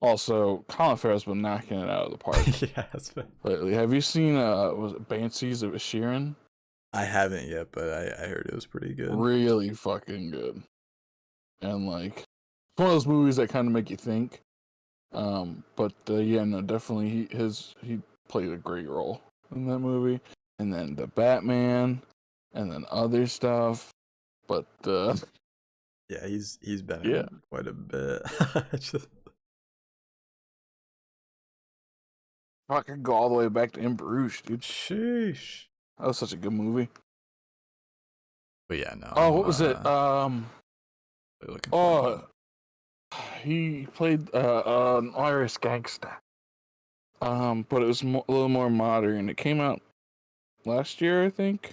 Also, Colin Farrell's been knocking it out of the park Yeah, it's been... lately. Have you seen was it Banshees of Inisherin? I haven't yet, but I heard it was pretty good. Really fucking good. And like, it's one of those movies that kind of make you think. But yeah, no, definitely he played a great role in that movie. And then the Batman, and then other stuff. But Yeah, he's been yeah, in quite a bit. Just... I could go all the way back to In Bruges, dude. Sheesh. That was such a good movie. But yeah, no. Oh, what was it? Looking forward He played an Irish gangster. But it was a little more modern. It came out last year, I think.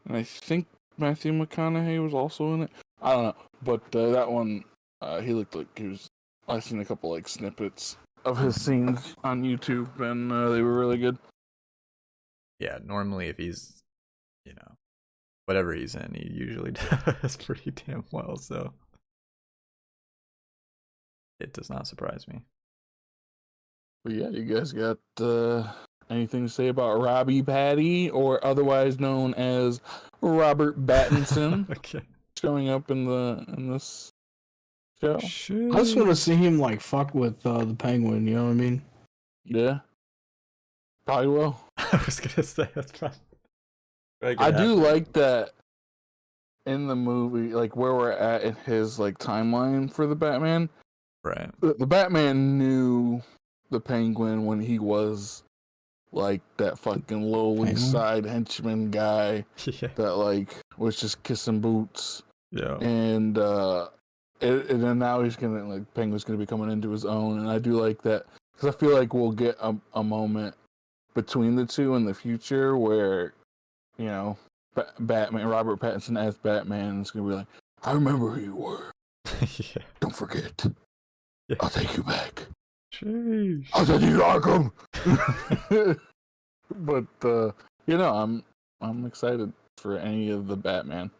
And I think Matthew McConaughey was also in it. I don't know, but that one, he looked like he was. I've seen a couple like snippets of his scenes on YouTube, and they were really good. Yeah, normally if he's, whatever he's in, he usually does pretty damn well. So it does not surprise me. But yeah, you guys got anything to say about Robbie Patty, or otherwise known as Robert Pattinson, Okay. showing up in this show? I just want to see him like fuck with the Penguin. You know what I mean? Yeah, probably will. I was gonna say that's probably. I do like that in the movie, like where we're at in his like timeline for the Batman. Right. The Batman knew the Penguin when he was like that fucking lowly Penguin? side henchman guy Yeah. that like was just kissing boots. Yeah. And and then now he's gonna like Penguin's gonna be coming into his own, and I do like that because I feel like we'll get a moment between the two in the future where Batman, Robert Pattinson as Batman is gonna be like, I remember who you were. Yeah. Don't forget. Yeah. I'll take you back. Sheesh. I'll take you Arkham. But I'm excited for any of the Batman.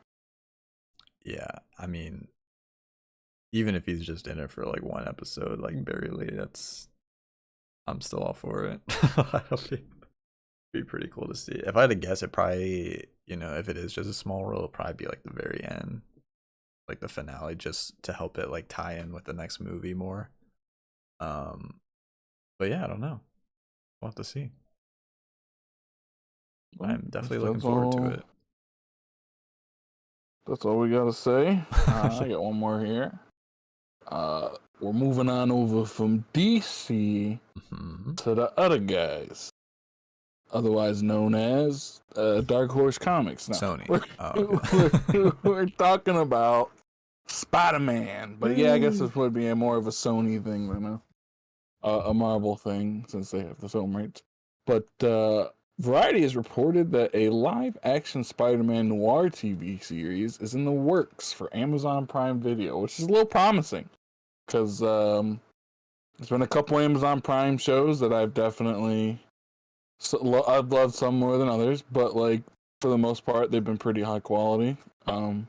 Yeah, I mean, even if he's just in it for like one episode, like barely, I'm still all for it. It'll be pretty cool to see. If I had to guess, it probably, if it is just a small role, it'll probably be like the very end, like the finale, just to help it like tie in with the next movie more. But yeah, I don't know. We'll have to see. I'm definitely looking forward to it. That's all we gotta say. I got one more here. We're moving on over from DC to the other guys, otherwise known as Dark Horse Comics. Now, Sony. We're talking about Spider-Man, but yeah, I guess this would be more of a Sony thing than a Marvel thing, since they have the film rights. But Variety has reported that a live-action Spider-Man noir TV series is in the works for Amazon Prime Video, which is a little promising, because there's been a couple Amazon Prime shows that I've definitely I've loved some more than others, but like for the most part, they've been pretty high quality. I'm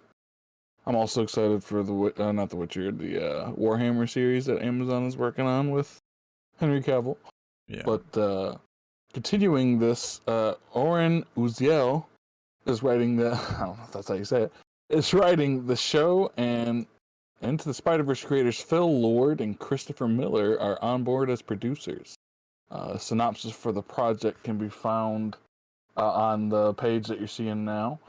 also excited for the not the Witcher, the Warhammer series that Amazon is working on with Henry Cavill. Yeah. But continuing this, Oren Uziel is writing the I don't know if that's how you say it. Is writing the show, and Into the Spider-Verse creators Phil Lord and Christopher Miller are on board as producers. A synopsis for the project can be found on the page that you're seeing now.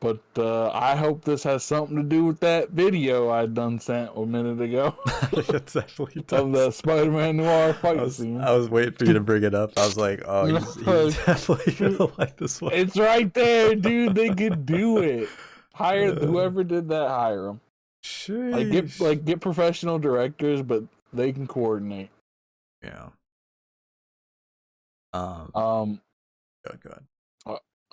But I hope this has something to do with that video I done sent a minute ago. It definitely does. Of the Spider-Man noir fight scene. I was waiting for you to bring it up. I was like, oh, he's definitely gonna like this one. It's right there, dude. They could do it. Hire whoever did that. Hire them. Get professional directors, but they can coordinate. Yeah. Go ahead.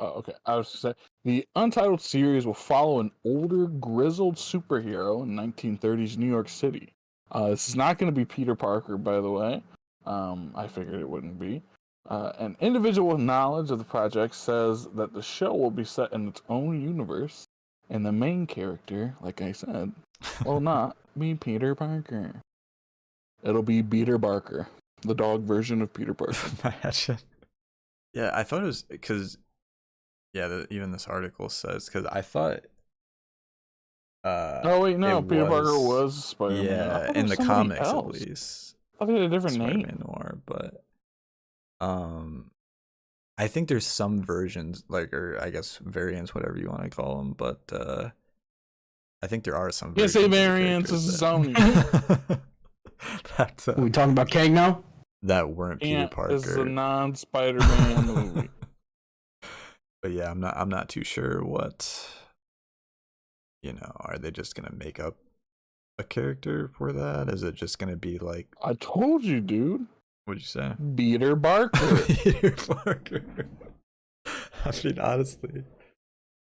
Okay. I was saying the Untitled series will follow an older, grizzled superhero in 1930s New York City. This is not going to be Peter Parker, by the way. I figured it wouldn't be. An individual with knowledge of the project says that the show will be set in its own universe, and the main character, like I said, will not be Peter Parker. It'll be Peter Barker, the dog version of Peter Parker. Imagine. Yeah, I thought it was because, even this article says, because I thought. Oh wait, no, Peter Parker was Spider-Man. Yeah, in the comics at least. I thought he had a different Spider-Man name. Noir, but I think there's some versions, like, or I guess variants, whatever you want to call them, but I think there are some. You say variants is Sony. That's we talking about Kang now? That weren't Peter Parker. This is a non-Spider-Man movie. But yeah, I'm not too sure what. Are they just gonna make up a character for that? Is it just gonna be like? I told you, dude. What'd you say? Peter Barker. Peter Parker. I mean, honestly,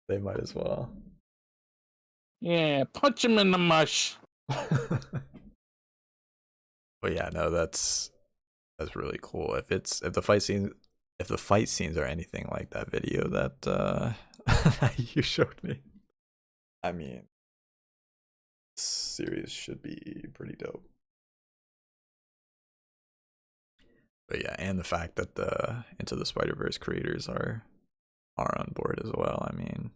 they might as well. Yeah, punch him in the mush. But yeah, no, that's really cool. If the fight scenes are anything like that video that that you showed me, I mean, this series should be pretty dope. But yeah, and the fact that the Into the Spider-Verse creators are on board as well. I mean,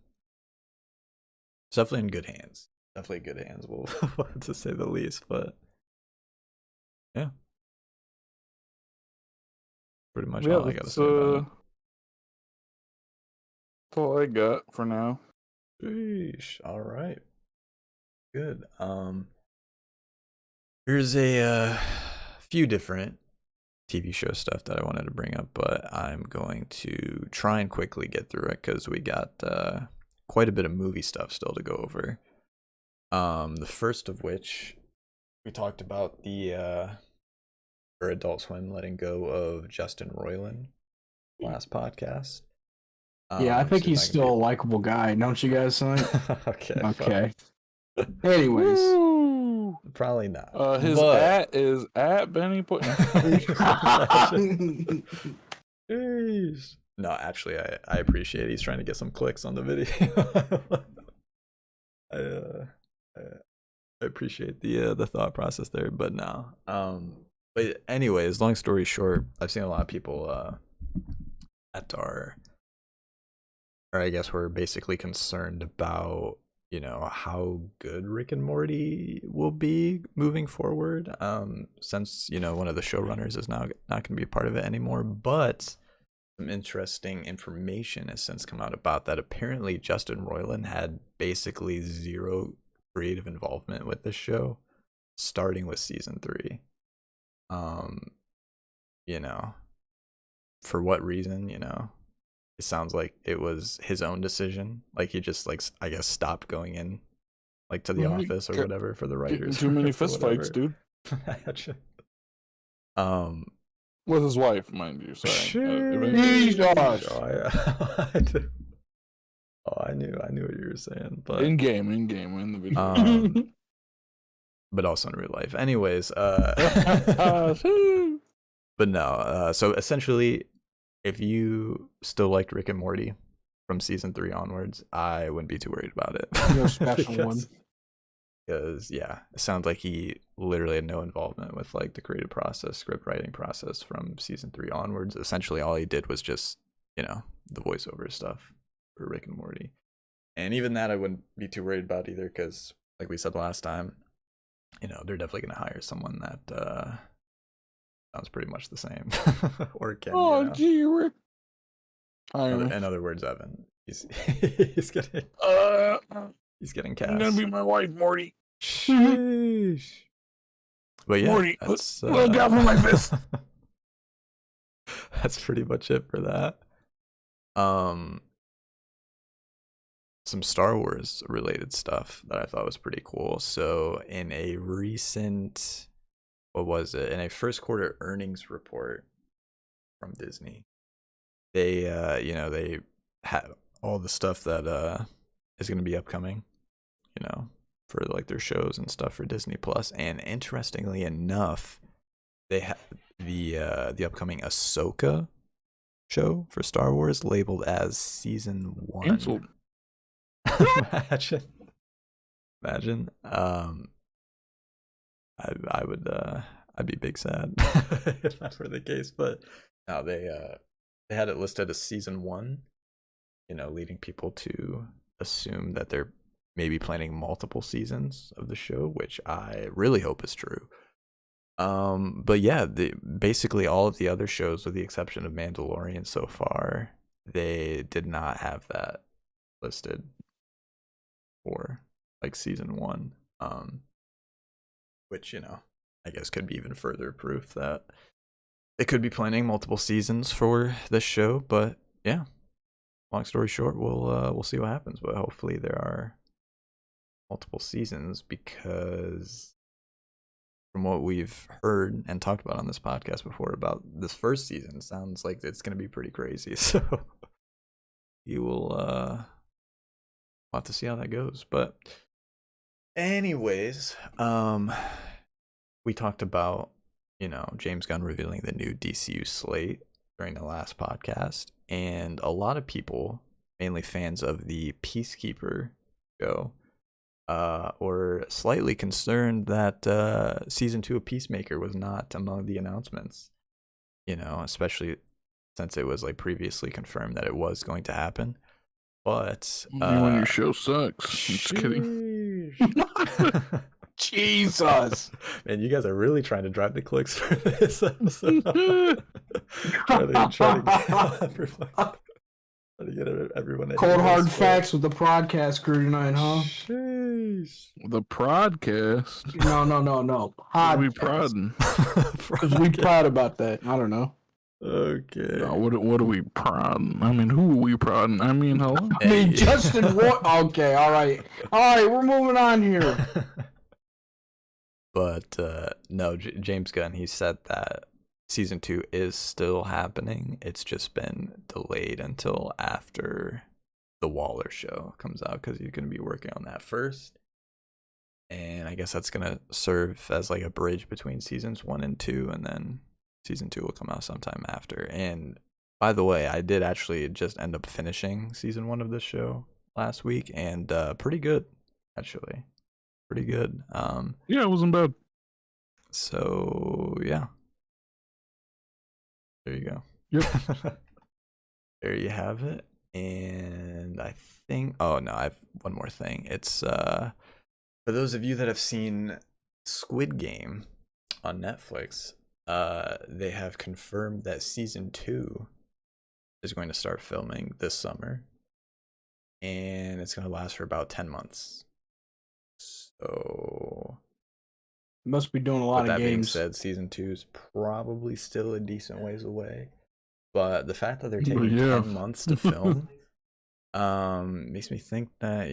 it's definitely in good hands. Definitely good hands, well, to say the least. But yeah, pretty much all I gotta say about it. That's all I got for now. Sheesh. All right. Good. Here's a few different TV show stuff that I wanted to bring up, but I'm going to try and quickly get through it because we got quite a bit of movie stuff still to go over. The first of which we talked about for Adult Swim letting go of Justin Roiland last podcast. Yeah, I think he's still a likable guy, don't you guys think? Okay. Anyways. Woo! Probably not. His at is at Benny Pudding. No, actually, I appreciate he's trying to get some clicks on the video. I appreciate the thought process there, but no. But anyways, long story short, I've seen a lot of people that are, or I guess we're basically concerned about, how good Rick and Morty will be moving forward. Since, one of the showrunners is now not going to be a part of it anymore, but some interesting information has since come out about that. Apparently Justin Roiland had basically zero creative involvement with this show, starting with season 3. For what reason, it sounds like it was his own decision. Like he just I guess stopped going in to the office or whatever for the writers. Too many fist fights, dude. With his wife, mind you. Sorry. I knew what you were saying, but in game in the video. But also in real life. Anyways, but no. So essentially, if you still liked Rick and Morty from season 3 onwards, I wouldn't be too worried about it. Your special one. Because it sounds like he literally had no involvement with the creative process, script writing process from season 3 onwards. Essentially, all he did was just the voiceover stuff for Rick and Morty, and even that I wouldn't be too worried about either, because like we said last time, they're definitely gonna hire someone that sounds pretty much the same, or can. Gee, Rick. In other words, Evan, he's getting cast. You're gonna be my wife, Morty. Sheesh. But yeah, Morty, look out for my fist. That's pretty much it for that. Some Star Wars related stuff that I thought was pretty cool. So in a recent, in a first quarter earnings report from Disney, they they had all the stuff that is going to be upcoming, for their shows and stuff for Disney Plus. And interestingly enough, they have the upcoming Ahsoka show for Star Wars labeled as season 1. Canceled. Imagine. I would I'd be big sad if that were the case. But no, they had it listed as season 1, leading people to assume that they're maybe planning multiple seasons of the show, which I really hope is true. But yeah, basically all of the other shows, with the exception of Mandalorian so far, they did not have that listed for like season 1. Which, I guess could be even further proof that they could be planning multiple seasons for this show. But yeah, long story short, we'll see what happens. But hopefully there are multiple seasons, because from what we've heard and talked about on this podcast before about this first season, sounds like it's going to be pretty crazy. So you will have to see how that goes. But anyways, we talked about, James Gunn revealing the new DCU slate during the last podcast, and a lot of people, mainly fans of the Peacekeeper show, were slightly concerned that season 2 of Peacemaker was not among the announcements, especially since it was like previously confirmed that it was going to happen. But when your show sucks. I'm just kidding. Jesus. Man, you guys are really trying to drive the clicks for this episode. trying to get everyone. Cold hard facts with the podcast crew tonight, huh? Sheesh. The podcast. No. What are we prodding? Because we proud about that. I don't know. Okay. No, what are we prodding? I mean, who are we prodding? I mean, hello. I mean, Justin. Okay, all right. We're moving on here. But no, James Gunn, he said that season 2 is still happening. It's just been delayed until after the Waller show comes out, because he's going to be working on that first. And I guess that's going to serve as like a bridge between seasons 1 and 2, and then season 2 will come out sometime after. And by the way, I did actually just end up finishing season 1 of this show last week, and pretty good, actually. Pretty good. Yeah, it wasn't bad. So yeah, there you go. Yep. There you have it. And I think, oh no, I have one more thing. It's for those of you that have seen Squid Game on Netflix, they have confirmed that season 2 is going to start filming this summer, and it's going to last for about 10 months. So must be doing a lot of games. That being said, season 2 is probably still a decent ways away, but the fact that they're taking 10 months to film makes me think that,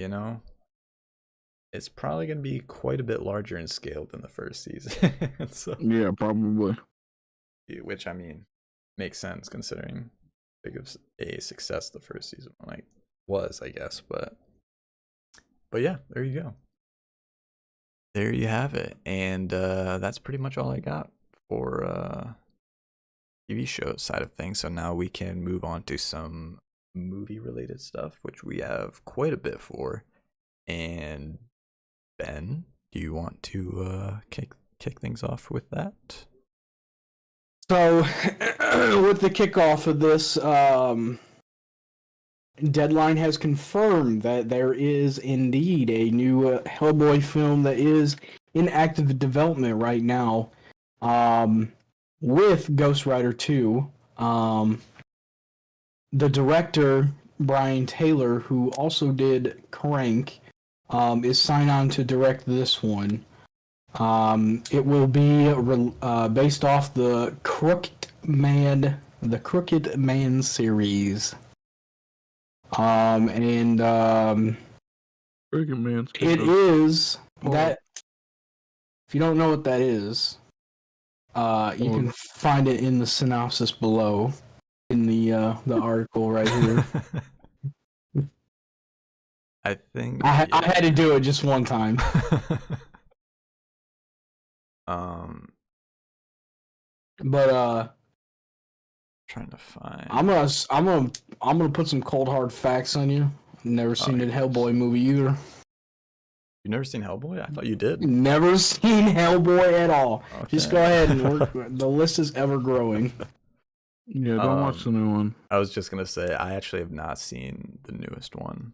it's probably going to be quite a bit larger in scale than the first season. So, yeah, probably. Which, I mean, makes sense considering big of a success the first season was, I guess. But yeah, there you go. There you have it. And that's pretty much all I got for TV show side of things. So now we can move on to some movie related stuff, which we have quite a bit for. And Ben, do you want to kick things off with that? So with the kickoff of this, Deadline has confirmed that there is indeed a new Hellboy film that is in active development right now, with Ghost Rider 2. The director, Brian Taylor, who also did Crank, is signed on to direct this one. It will be based off the Crooked Man series. Cricket Man's it is that. If you don't know what that is, you can find it in the synopsis below, in the article right here. I think I had to do it just one time. But trying to find. I'm gonna put some cold hard facts on you. Never seen a Hellboy movie either. You've never seen Hellboy? I thought you did. Never seen Hellboy at all. Okay. Just go ahead and work. The list is ever growing. Yeah, don't watch the new one. I was just gonna say I actually have not seen the newest one,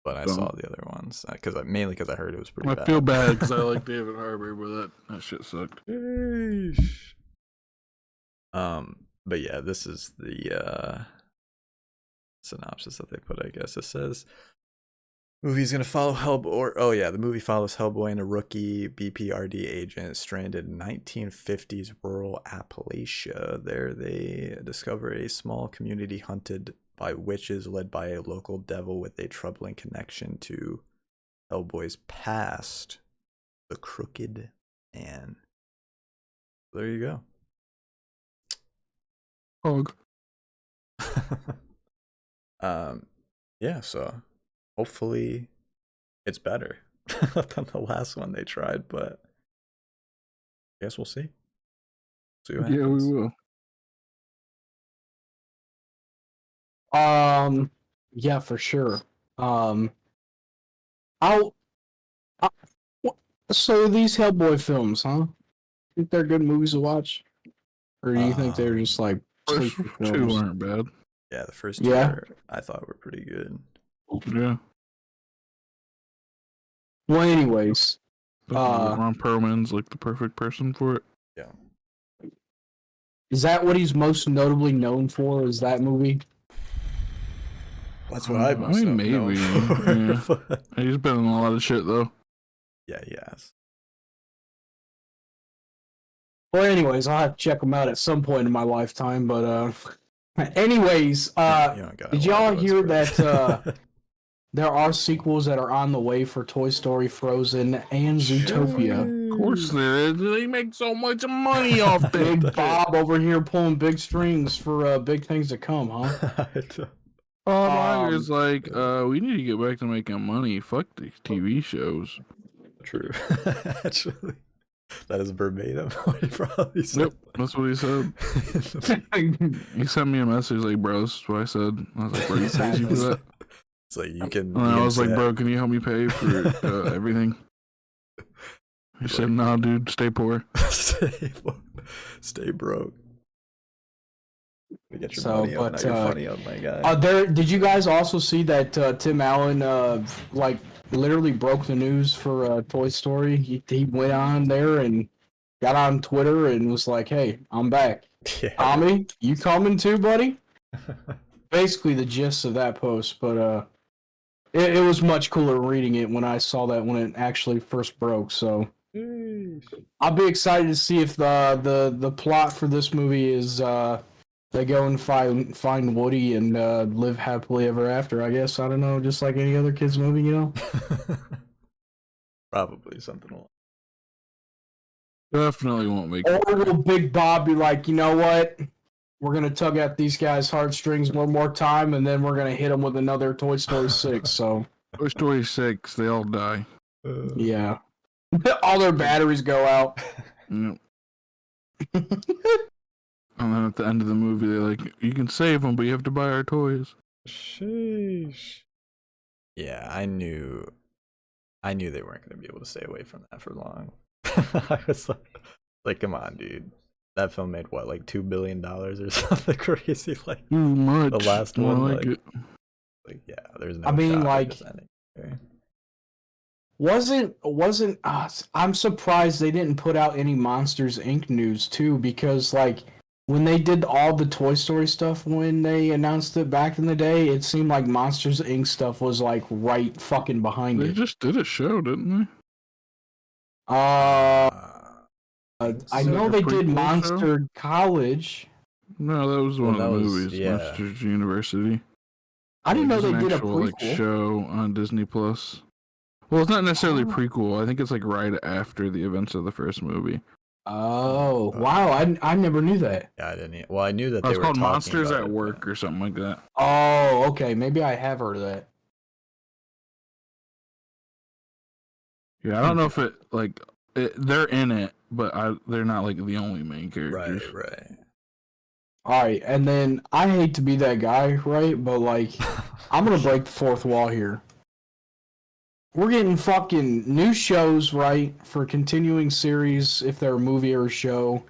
but I saw the other ones mainly because I heard it was pretty bad. I feel bad because I like David Harbour, but that shit sucked. But yeah, this is the synopsis that they put. I guess it says movie's gonna follow Hellboy. The movie follows Hellboy and a rookie BPRD agent stranded in 1950s rural Appalachia. There they discover a small community hunted by witches led by a local devil with a troubling connection to Hellboy's past, the Crooked Man. There you go. Hog. Yeah, so hopefully it's better than the last one they tried, but I guess we'll see. See what happens. Yeah, we will. Yeah, for sure. So these Hellboy films, huh? Think they're good movies to watch, or do you think they're just like First sleepy two films? aren't bad. Yeah, the first two I thought were pretty good. Yeah. Well, anyways, Ron Perlman's like the perfect person for it. Yeah. is that what he's most notably known for? Is that movie? That's what I must mean, know maybe. for. Yeah. He's been in a lot of shit though. Yeah, he has. Well, anyways, I'll have to check them out at some point in my lifetime. But anyways, did y'all hear that there are sequels that are on the way for Toy Story, Frozen, and Zootopia? Of course there is. They make so much money off Big that. Bob over here pulling big strings for big things to come, huh? Mine is like, we need to get back to making money. Fuck these TV shows. True. Actually, that is verbatim what he probably said. Yep, that's what he said. He sent me a message like, bro, this is what I said. I was like, bro, you crazy for that? It's like you can. And I was like, bro, can you help me pay for everything? He said, no, dude, stay poor. Stay broke. Get your So, money up, not your funny up, my guy. Did you guys also see that Tim Allen like literally broke the news for Toy Story? He went on there and got on Twitter and was like, "Hey, I'm back. Yeah. Tommy, you coming too, buddy?" Basically the gist of that post, but it was much cooler reading it when I saw that when it actually first broke. So I'll be excited to see if the plot for this movie is they go and find Woody and live happily ever after, I guess. I don't know, just like any other kids movie, you know? Probably something along. Definitely won't make Or will Big Bob be like, you know what? We're going to tug at these guys' heartstrings one more time, and then we're going to hit them with another Toy Story 6, so... Toy Story 6, they all die. Yeah. All their batteries go out. Yep. And then at the end of the movie, they're like, you can save them, but you have to buy our toys. Sheesh. Yeah, I knew they weren't going to be able to stay away from that for long. I was like, come on, dude. That film made what, like $2 billion or something crazy? Like too much. The last I one, like it. Like yeah, there's no. I mean, shot like, this ending. Okay. Wasn't I'm surprised they didn't put out any Monsters Inc. news too, because like when they did all the Toy Story stuff when they announced it back in the day, it seemed like Monsters Inc. stuff was like right fucking behind They it. just did a show, didn't they? I know they did prequel Monster College. No, that was one of the that was- movies, yeah. Monsters University. I didn't know It's they an did a actual, prequel. show on Disney Plus. Well, it's not necessarily prequel. I think it's like right after the events of the first movie. Oh wow! I never knew that. Yeah, I didn't. Well, I knew that It's they were called talking Monsters about at it, Work or something like that. Oh, okay. Maybe I have heard of that. Yeah, I don't know if it like they're in it, but they're not like the only main characters. Right. All right, and then I hate to be that guy, right? But like, I'm gonna break the fourth wall here. we're getting fucking new shows, right, for continuing series if they're a movie or a show.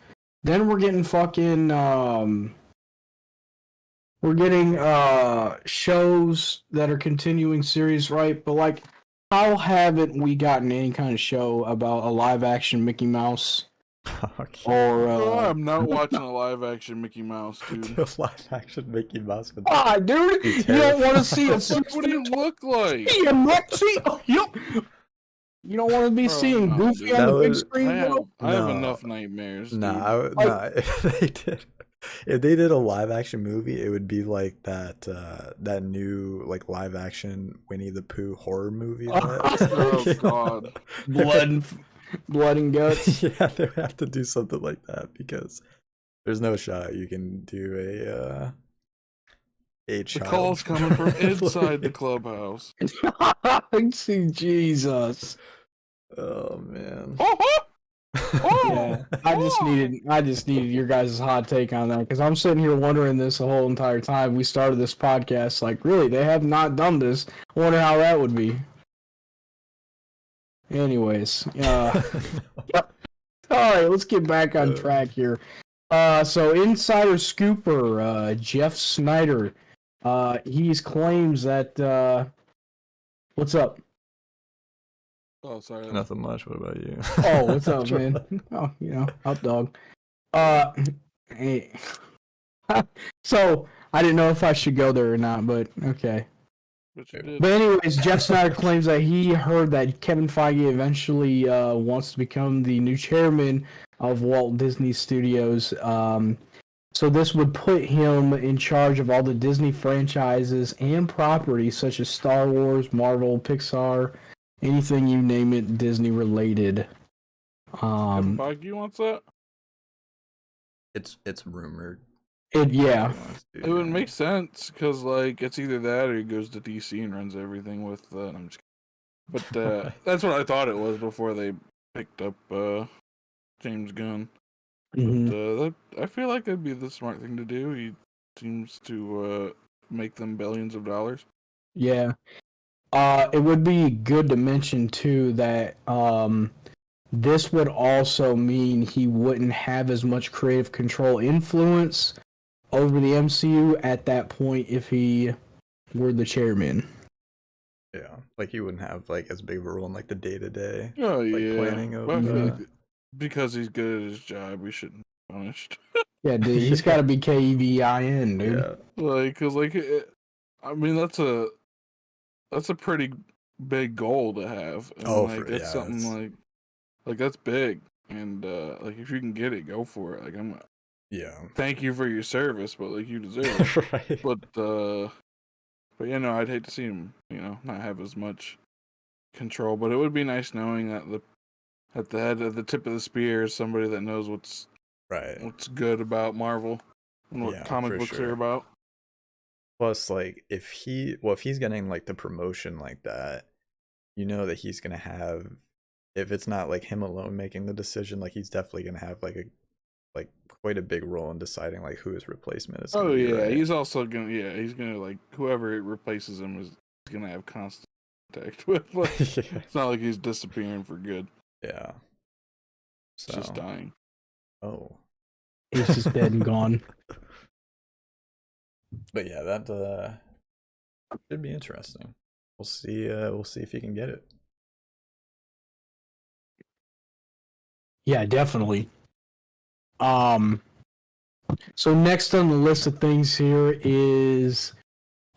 Then we're getting fucking we're getting shows that are continuing series, right? But like, how haven't we gotten any kind of show about a live action Mickey Mouse? Okay. Or I'm not watching a live action Mickey Mouse, dude. The live action Mickey Mouse would dude, be you don't want to see a What would he look like? you don't want to be Bro, seeing no, Goofy dude. on the big would- screen, bro? I have No. enough nightmares, dude. Nah, if they did a live action movie, it would be like that that new like live action Winnie the Pooh horror movie. Oh God, blood and guts. Yeah, they would have to do something like that because there's no shot you can do a the child. call's coming from inside the clubhouse. Jesus. Oh man. Yeah, I just needed your guys' hot take on that because I'm sitting here wondering this the whole entire time we started this podcast. Like, really, they have not done this. I wonder how that would be. Anyways, all right, let's get back on track here. So insider scooper Jeff Snyder, he claims that what's up? Oh, sorry. Nothing much. What about you? Oh, what's up, man? Oh, hot dog. Hey. So I didn't know if I should go there or not, but okay. But you did. But anyways, Jeff Snyder claims that he heard that Kevin Feige eventually wants to become the new chairman of Walt Disney Studios. So this would put him in charge of all the Disney franchises and properties such as Star Wars, Marvel, Pixar, anything you name it, Disney related. Kevin Feige wants that? It's rumored. Yeah. It would make sense because, like, it's either that or he goes to DC and runs everything with. I'm just kidding. But that's what I thought it was before they picked up James Gunn. Mhm. But I feel like that'd be the smart thing to do. He seems to make them billions of dollars. Yeah. It would be good to mention too that this would also mean he wouldn't have as much creative control influence over the MCU at that point if he were the chairman. Yeah, like he wouldn't have like as big of a role in like the day-to-day planning of. But I feel like because he's good at his job, we shouldn't be punished. Yeah, dude, he's got to be KEVIN, dude. Yeah. I mean, that's a pretty big goal to have. And, that's something like that's big. And like if you can get it, go for it. Like thank you for your service, but like you deserve it. Right. But I'd hate to see him, not have as much control. But it would be nice knowing that at the head of the tip of the spear is somebody that knows what's good about Marvel and what comic books are about. Plus, like if he's getting like the promotion like that, that he's gonna have, if it's not like him alone making the decision, like he's definitely gonna have like quite a big role in deciding like who his replacement is. Oh yeah, right? He's also gonna like whoever replaces him is gonna have constant contact with. Like, It's not like he's disappearing for good. Yeah, He's just dying. Oh, he's just dead and gone. But yeah, that should be interesting. We'll see. We'll see if he can get it. Yeah, definitely. So next on the list of things here is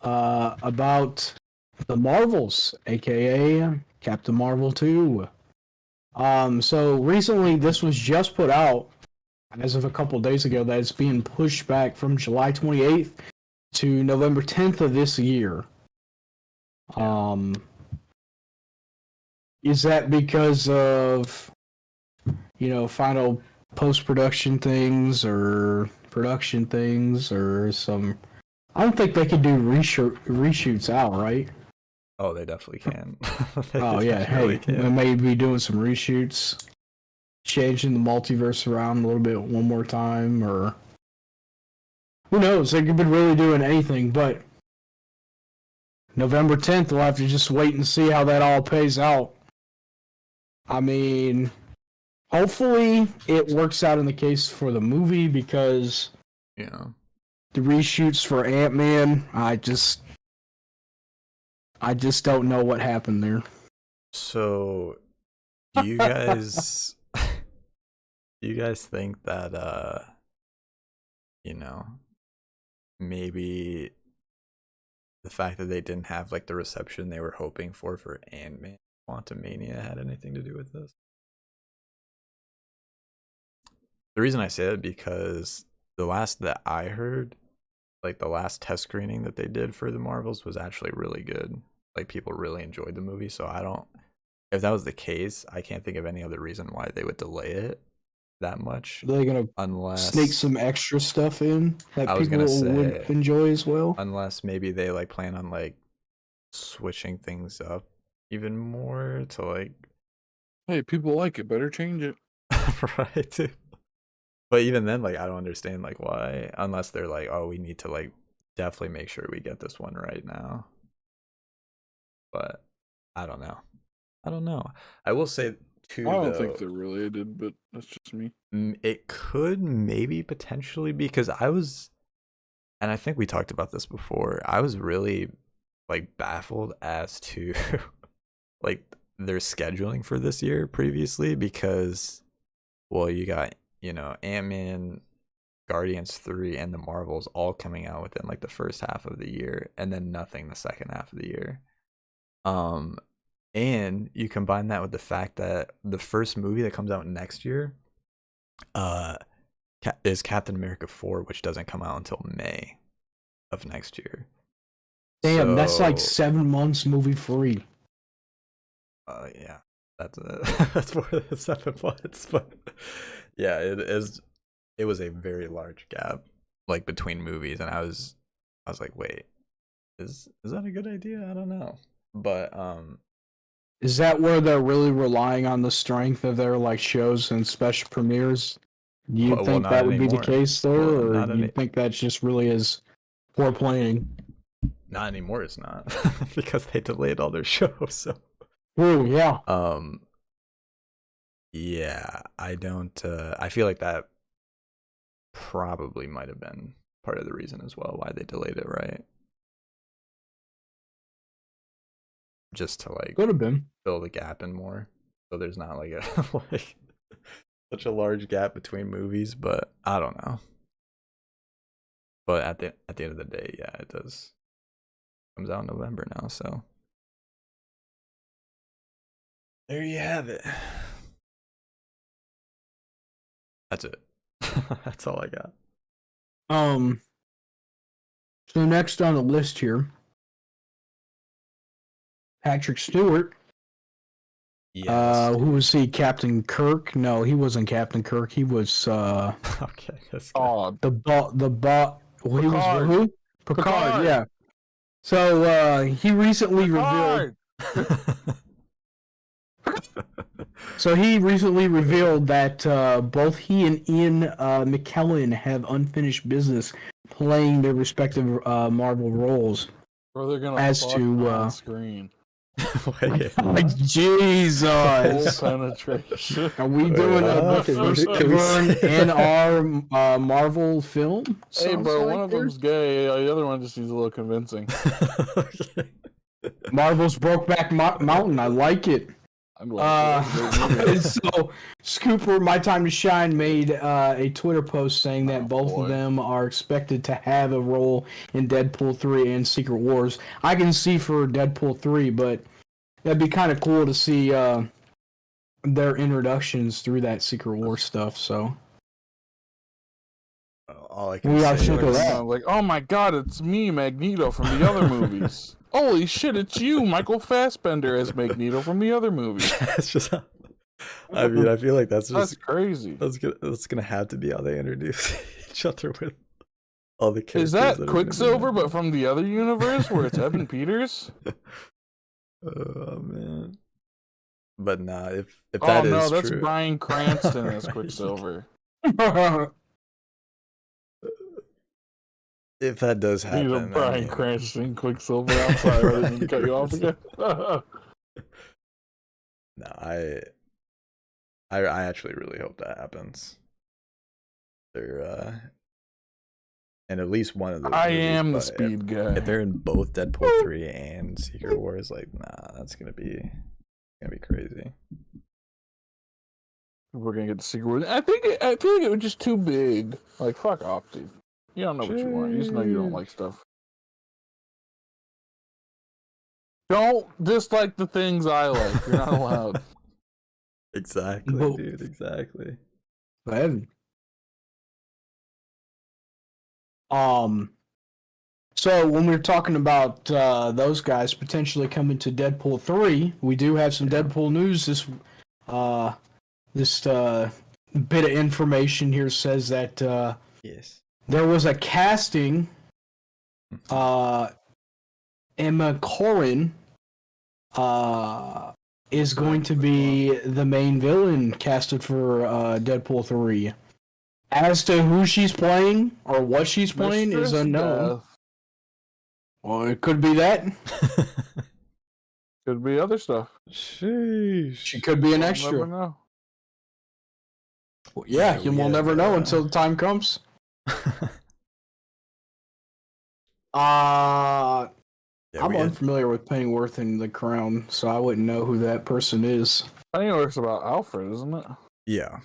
about the Marvels, aka Captain Marvel 2. So recently this was just put out as of a couple of days ago that it's being pushed back from July 28th to November 10th of this year. Is that because of final post-production things or production things or some? I don't think they could do reshoots out, right? Oh, they definitely can. They may be doing some reshoots, changing the multiverse around a little bit one more time, or who knows? They could be really doing anything. But November 10th, we'll have to just wait and see how that all pays out. I mean, hopefully it works out in the case for the movie because Yeah. the reshoots for Ant-Man, I just don't know what happened there. So, do you guys think that maybe the fact that they didn't have like the reception they were hoping for Ant-Man Quantumania had anything to do with this? The reason I say it because the last that I heard, like the last test screening that they did for the Marvels was actually really good. Like people really enjoyed the movie, so if that was the case, I can't think of any other reason why they would delay it that much. Are they gonna sneak some extra stuff in that people would enjoy as well? Unless maybe they like plan on like switching things up even more to like, hey, people like it, better change it. right? But even then, like I don't understand like why, unless they're like, oh, we need to like definitely make sure we get this one right now. But I don't know. I will say too, I don't think they're related, but that's just me. It could maybe potentially because and I think we talked about this before. I was really like baffled as to like their scheduling for this year previously because, well, you got Ant-Man, Guardians 3, and the Marvels all coming out within like the first half of the year, and then nothing the second half of the year. And you combine that with the fact that the first movie that comes out next year is Captain America 4, which doesn't come out until May of next year. Damn, that's like 7 months movie free. Yeah, that's more than 7 months, but yeah, it was a very large gap like between movies, and I was like, wait, is that a good idea? I don't know, but is that where they're really relying on the strength of their like shows and special premieres? Do you think that would be the case there, or do you think that's just really is poor planning? Not anymore. It's not because they delayed all their shows. So, yeah. Yeah, I don't. I feel like that probably might have been part of the reason as well why they delayed it, right? Just to like could have been fill the gap in more, so there's not like a like such a large gap between movies. But I don't know. But at the end of the day, yeah, it does. Comes out in November now, so there you have it. That's it. That's all I got. So next on the list here, Patrick Stewart. Yes. Who was he? Captain Kirk? No, he wasn't Captain Kirk. He was okay. The bot. Well, he was who? Picard. Yeah. So he recently revealed. So he recently revealed that both he and Ian McKellen have unfinished business playing their respective Marvel roles. Or they're gonna on screen. Like Jesus! Full penetration. Are we doing a first in our Marvel film? Hey, bro, one of them's gay. The other one just needs a little convincing. Marvel's Brokeback Mountain. I like it. So Scooper, My Time to Shine, made a Twitter post saying that both of them are expected to have a role in Deadpool 3 and Secret Wars. I can see for Deadpool 3, but that'd be kind of cool to see their introductions through that Secret Wars stuff. So all I can say is like, oh my god, it's me, Magneto, from the other movies. Holy shit, it's you, Michael Fassbender, as Magneto from the other movie. That's just I mean, I feel like that's crazy. That's gonna have to be how they introduce each other with all the characters. Is that Quicksilver, but from the other universe where it's Evan Peters? Oh man. But nah, if that is true. Oh no, that's Bryan Cranston as Quicksilver. if that does He's a happen, Bryan Cranston Quicksilver. I'm sorry, I didn't mean to cut you off again. No, I actually really hope that happens. They're and at least one of those. I movies, am the but speed guy. If they're in both Deadpool 3 and Secret Wars, like, nah, that's gonna be crazy. We're gonna get the Secret Wars. I feel like it was just too big. Like, fuck off, dude. You don't know what you want. You just know you don't like stuff. Don't dislike the things I like. You're not allowed. Exactly, dude. Exactly. Heavy. So when we were talking about those guys potentially coming to Deadpool 3, we do have some Deadpool news. This bit of information here says that Yes. there was a casting. Emma Corrin is going to be the main villain casted for Deadpool 3. As to who she's playing or what she's playing is unknown. Death. Well, it could be that. Could be other stuff. Sheesh. She could be an We'll extra. never know. Well, yeah, you will never know until the time comes. I'm unfamiliar with Pennyworth and The Crown, so I wouldn't know who that person is. Pennyworth's about Alfred, isn't it? Yeah.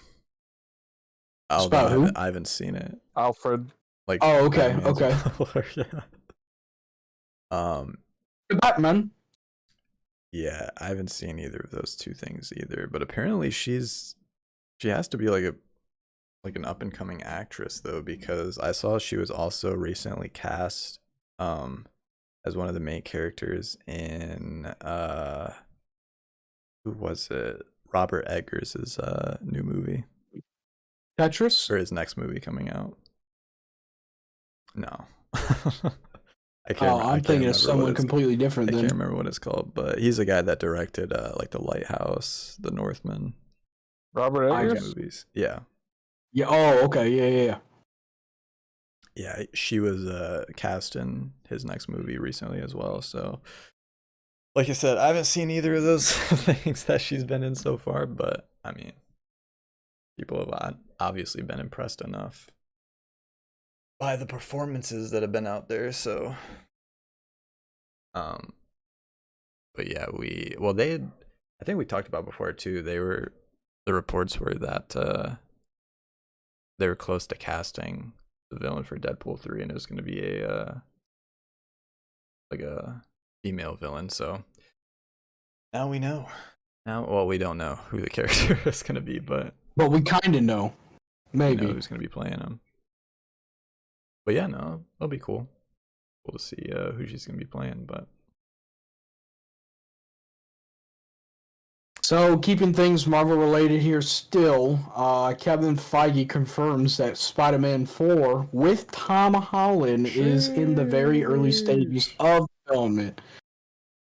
About who? I haven't seen it. Alfred. Like, oh, okay, Batman's okay. Yeah. Batman. Yeah, I haven't seen either of those two things either. But apparently, she has to be like an up and coming actress though, because I saw she was also recently cast as one of the main characters in who was it? Robert Eggers' new movie. Tetris? Or his next movie coming out. No. I'm thinking of someone completely different. I can't remember what it's called, but he's the guy that directed like The Lighthouse, The Northman. Robert Eggers? Movies. Yeah. Yeah. Oh, okay. Yeah. Yeah, she was cast in his next movie recently as well. So, like I said, I haven't seen either of those things that she's been in so far, but I mean, people have obviously been impressed enough by the performances that have been out there. So, but yeah, I think we talked about before too. The reports were that they were close to casting the villain for Deadpool 3, and it was going to be a female villain. So now we know. Well, we don't know who the character is going to be, but we kind of know. Maybe we know who's going to be playing him. But yeah, no, that'll be cool. Cool to see who she's going to be playing. But so, keeping things Marvel related here still, Kevin Feige confirms that Spider-Man 4 with Tom Holland is in the very early stages of development.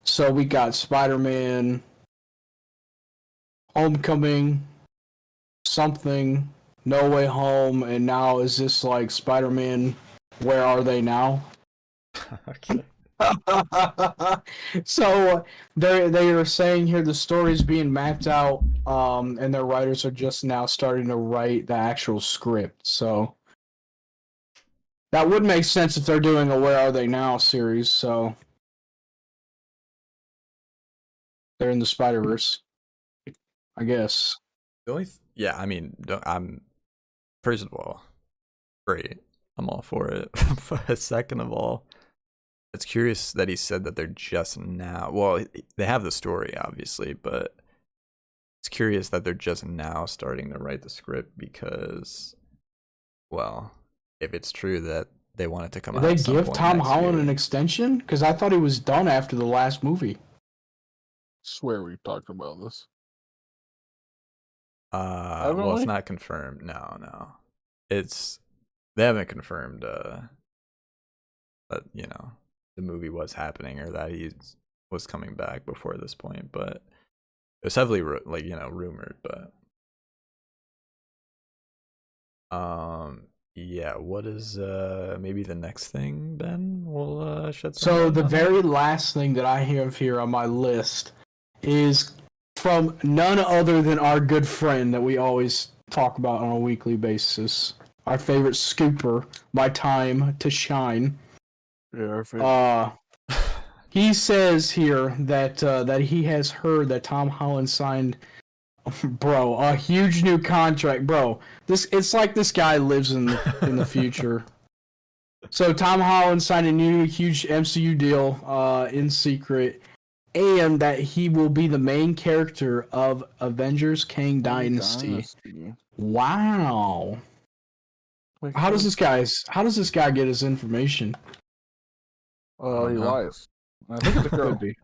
So we got Spider-Man, Homecoming, something, No Way Home, and now is this like Spider-Man, Where Are They Now? okay. So they are saying here the story is being mapped out, and their writers are just now starting to write the actual script. So that would make sense if they're doing a Where Are They Now series. So they're in the Spider-Verse, I guess. Yeah, I mean, I'm first of all, great. I'm all for it. But second of all, it's curious that he said that they're just now. Well, they have the story, obviously, but it's curious that they're just now starting to write the script because, well, if it's true that they want it to come out, did they give Tom Holland an extension? Because I thought he was done after the last movie. Swear we talked about this. Well, it's not confirmed. No, they haven't confirmed that the movie was happening or that he was coming back before this point, but it was heavily rumored. But yeah, what is maybe the next thing, Ben? We'll shed some So light the on very last thing that I have here on my list is from none other than our good friend that we always talk about on a weekly basis. Our favorite scooper, My Time to Shine. Yeah, our favorite. He says here that he has heard that Tom Holland signed, bro, a huge new contract, bro. It's like this guy lives in the future. So Tom Holland signed a new huge MCU deal in secret, and that he will be the main character of Avengers Kang Dynasty. Wow. How does this guy get his information? Oh, he know. lies. I think it's a girl. Could be.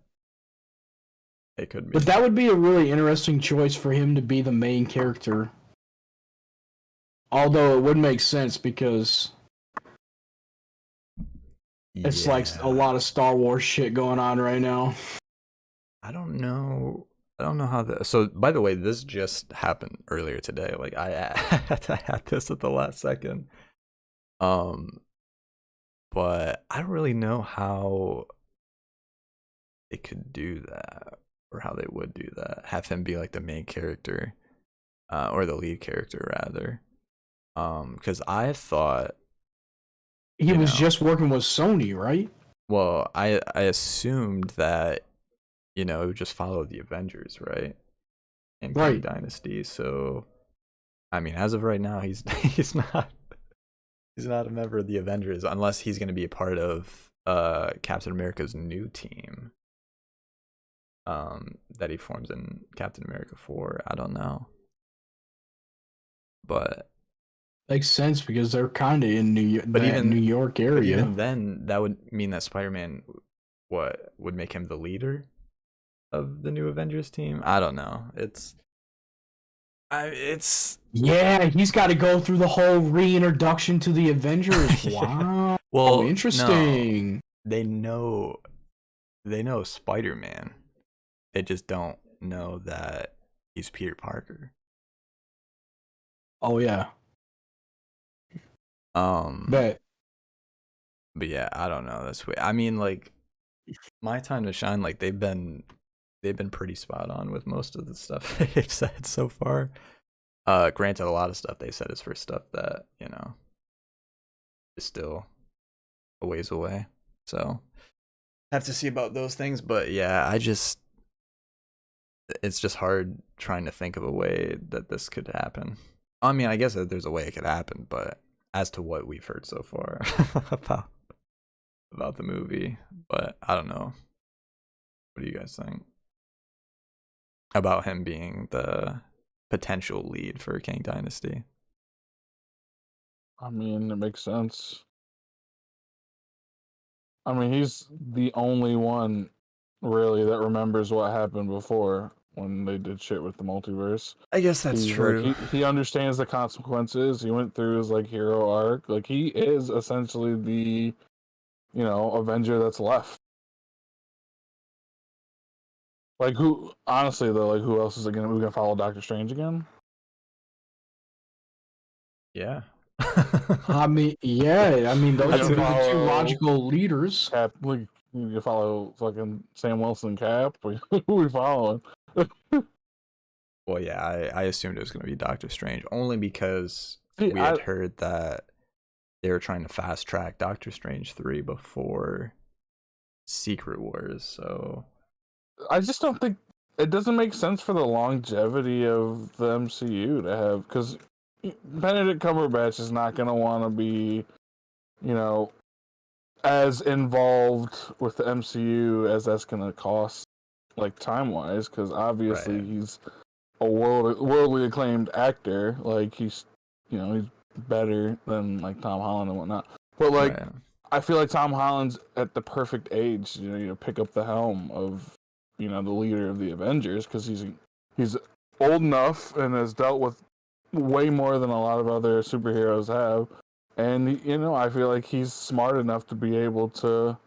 It could be. But that would be a really interesting choice for him to be the main character. Although it would make sense because it's like a lot of Star Wars shit going on right now. I don't know how the. So, by the way, this just happened earlier today. Like I had this at the last second. But I don't really know how they could do that, or how they would do that. Have him be like the main character, or the lead character rather. Because I thought he was just working with Sony, right? Well, I assumed that it would just follow the Avengers, right? And Kang Dynasty. So, I mean, as of right now, he's not a member of the Avengers unless he's going to be a part of Captain America's new team that he forms in Captain America 4. I don't know, but makes sense because they're kind of in New York area. But even then, that would mean that Spider-Man would make him the leader of the new Avengers team. I don't know. Yeah, he's got to go through the whole reintroduction to the Avengers. Wow. Well, interesting. No, they know Spider-Man. They just don't know that he's Peter Parker. Oh yeah. But yeah, I don't know. That's weird. I mean, like, My Time to Shine, like they've been pretty spot on with most of the stuff they've said so far. Granted, a lot of stuff they said is for stuff that is still a ways away. So have to see about those things. But yeah, it's just hard trying to think of a way that this could happen. I mean, I guess that there's a way it could happen, but as to what we've heard so far about the movie, but I don't know. What do you guys think about him being the potential lead for Kang Dynasty? I mean, it makes sense. I mean, he's the only one really that remembers what happened before when they did shit with the multiverse. I guess that's true. Like, he understands the consequences. He went through his like hero arc. Like he is essentially the Avenger that's left. Like who honestly though, like who else is we gonna follow Doctor Strange again? Yeah. I mean, those would be the two logical leaders. Cap, like, you follow fucking Sam Wilson Cap? Who are we following? Well, yeah, I assumed it was going to be Doctor Strange, only because we had heard that they were trying to fast track Doctor Strange 3 before Secret Wars, so I just don't think it doesn't make sense for the longevity of the MCU to have, because Benedict Cumberbatch is not going to want to be, as involved with the MCU as that's going to cost, like, time-wise, because obviously he's a worldly acclaimed actor. Like, he's better than, like, Tom Holland and whatnot. But, like, I feel like Tom Holland's at the perfect age to pick up the helm of, the leader of the Avengers, because he's old enough and has dealt with way more than a lot of other superheroes have. And, I feel like he's smart enough to be able to,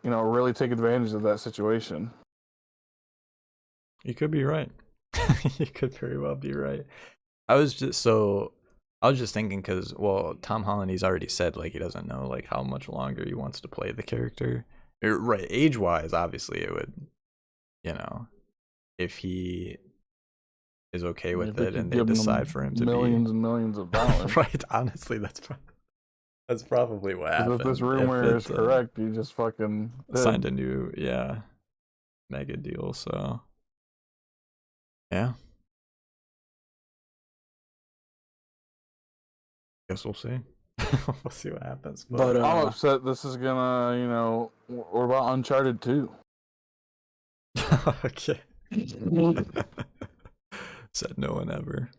really take advantage of that situation. You could be right. You could very well be right. I was just so I was just thinking because, well, Tom Holland, he's already said like he doesn't know like how much longer he wants to play the character. Right, age-wise, obviously it would, you know, if he is okay with it and they decide for him to millions and millions of dollars. right. Honestly, that's probably what happened. If this rumor is correct, he just fucking signed a new mega deal. So yeah, guess we'll see. We'll see what happens. But I'm upset. This is gonna, what about Uncharted 2? Okay. Said no one ever.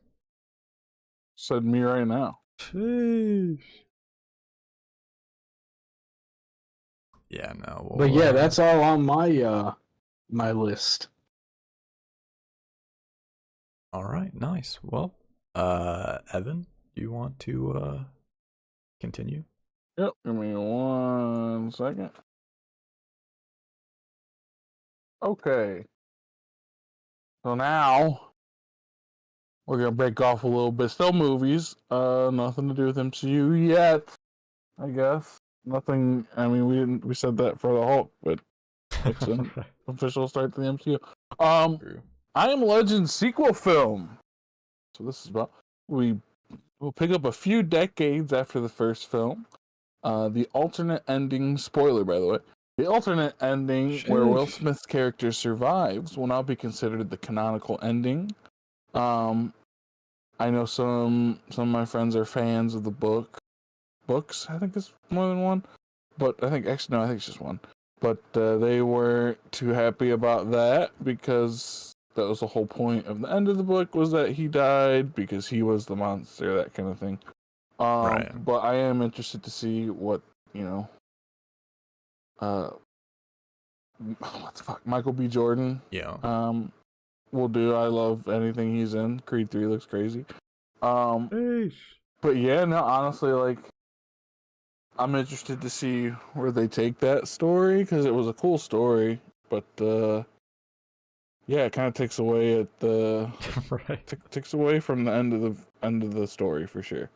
Said me right now. Sheesh. Yeah, no. But yeah, that's all on my my list. All right, nice. Well, Evan, do you want to continue? Yep. Give me 1 second. Okay. So now we're gonna break off a little bit. Still movies. Nothing to do with MCU yet, I guess. Nothing. I mean, we said that for the Hulk, but it's an official start to the MCU. True. I Am Legend sequel film. So this is about we'll pick up a few decades after the first film. The alternate ending. Spoiler, by the way. The alternate ending where Will Smith's character survives will now be considered the canonical ending. I know some of my friends are fans of the books. I think it's more than one, but I think it's just one. But they weren't too happy about that because that was the whole point of the end of the book was that he died because he was the monster, that kind of thing. Right. But I am interested to see what what the fuck, Michael B. Jordan. Yeah. Will do. I love anything he's in. Creed 3 looks crazy. But yeah, no, honestly, like, I'm interested to see where they take that story because it was a cool story, but yeah, it kind of takes away at the right. takes away from the end of the story for sure.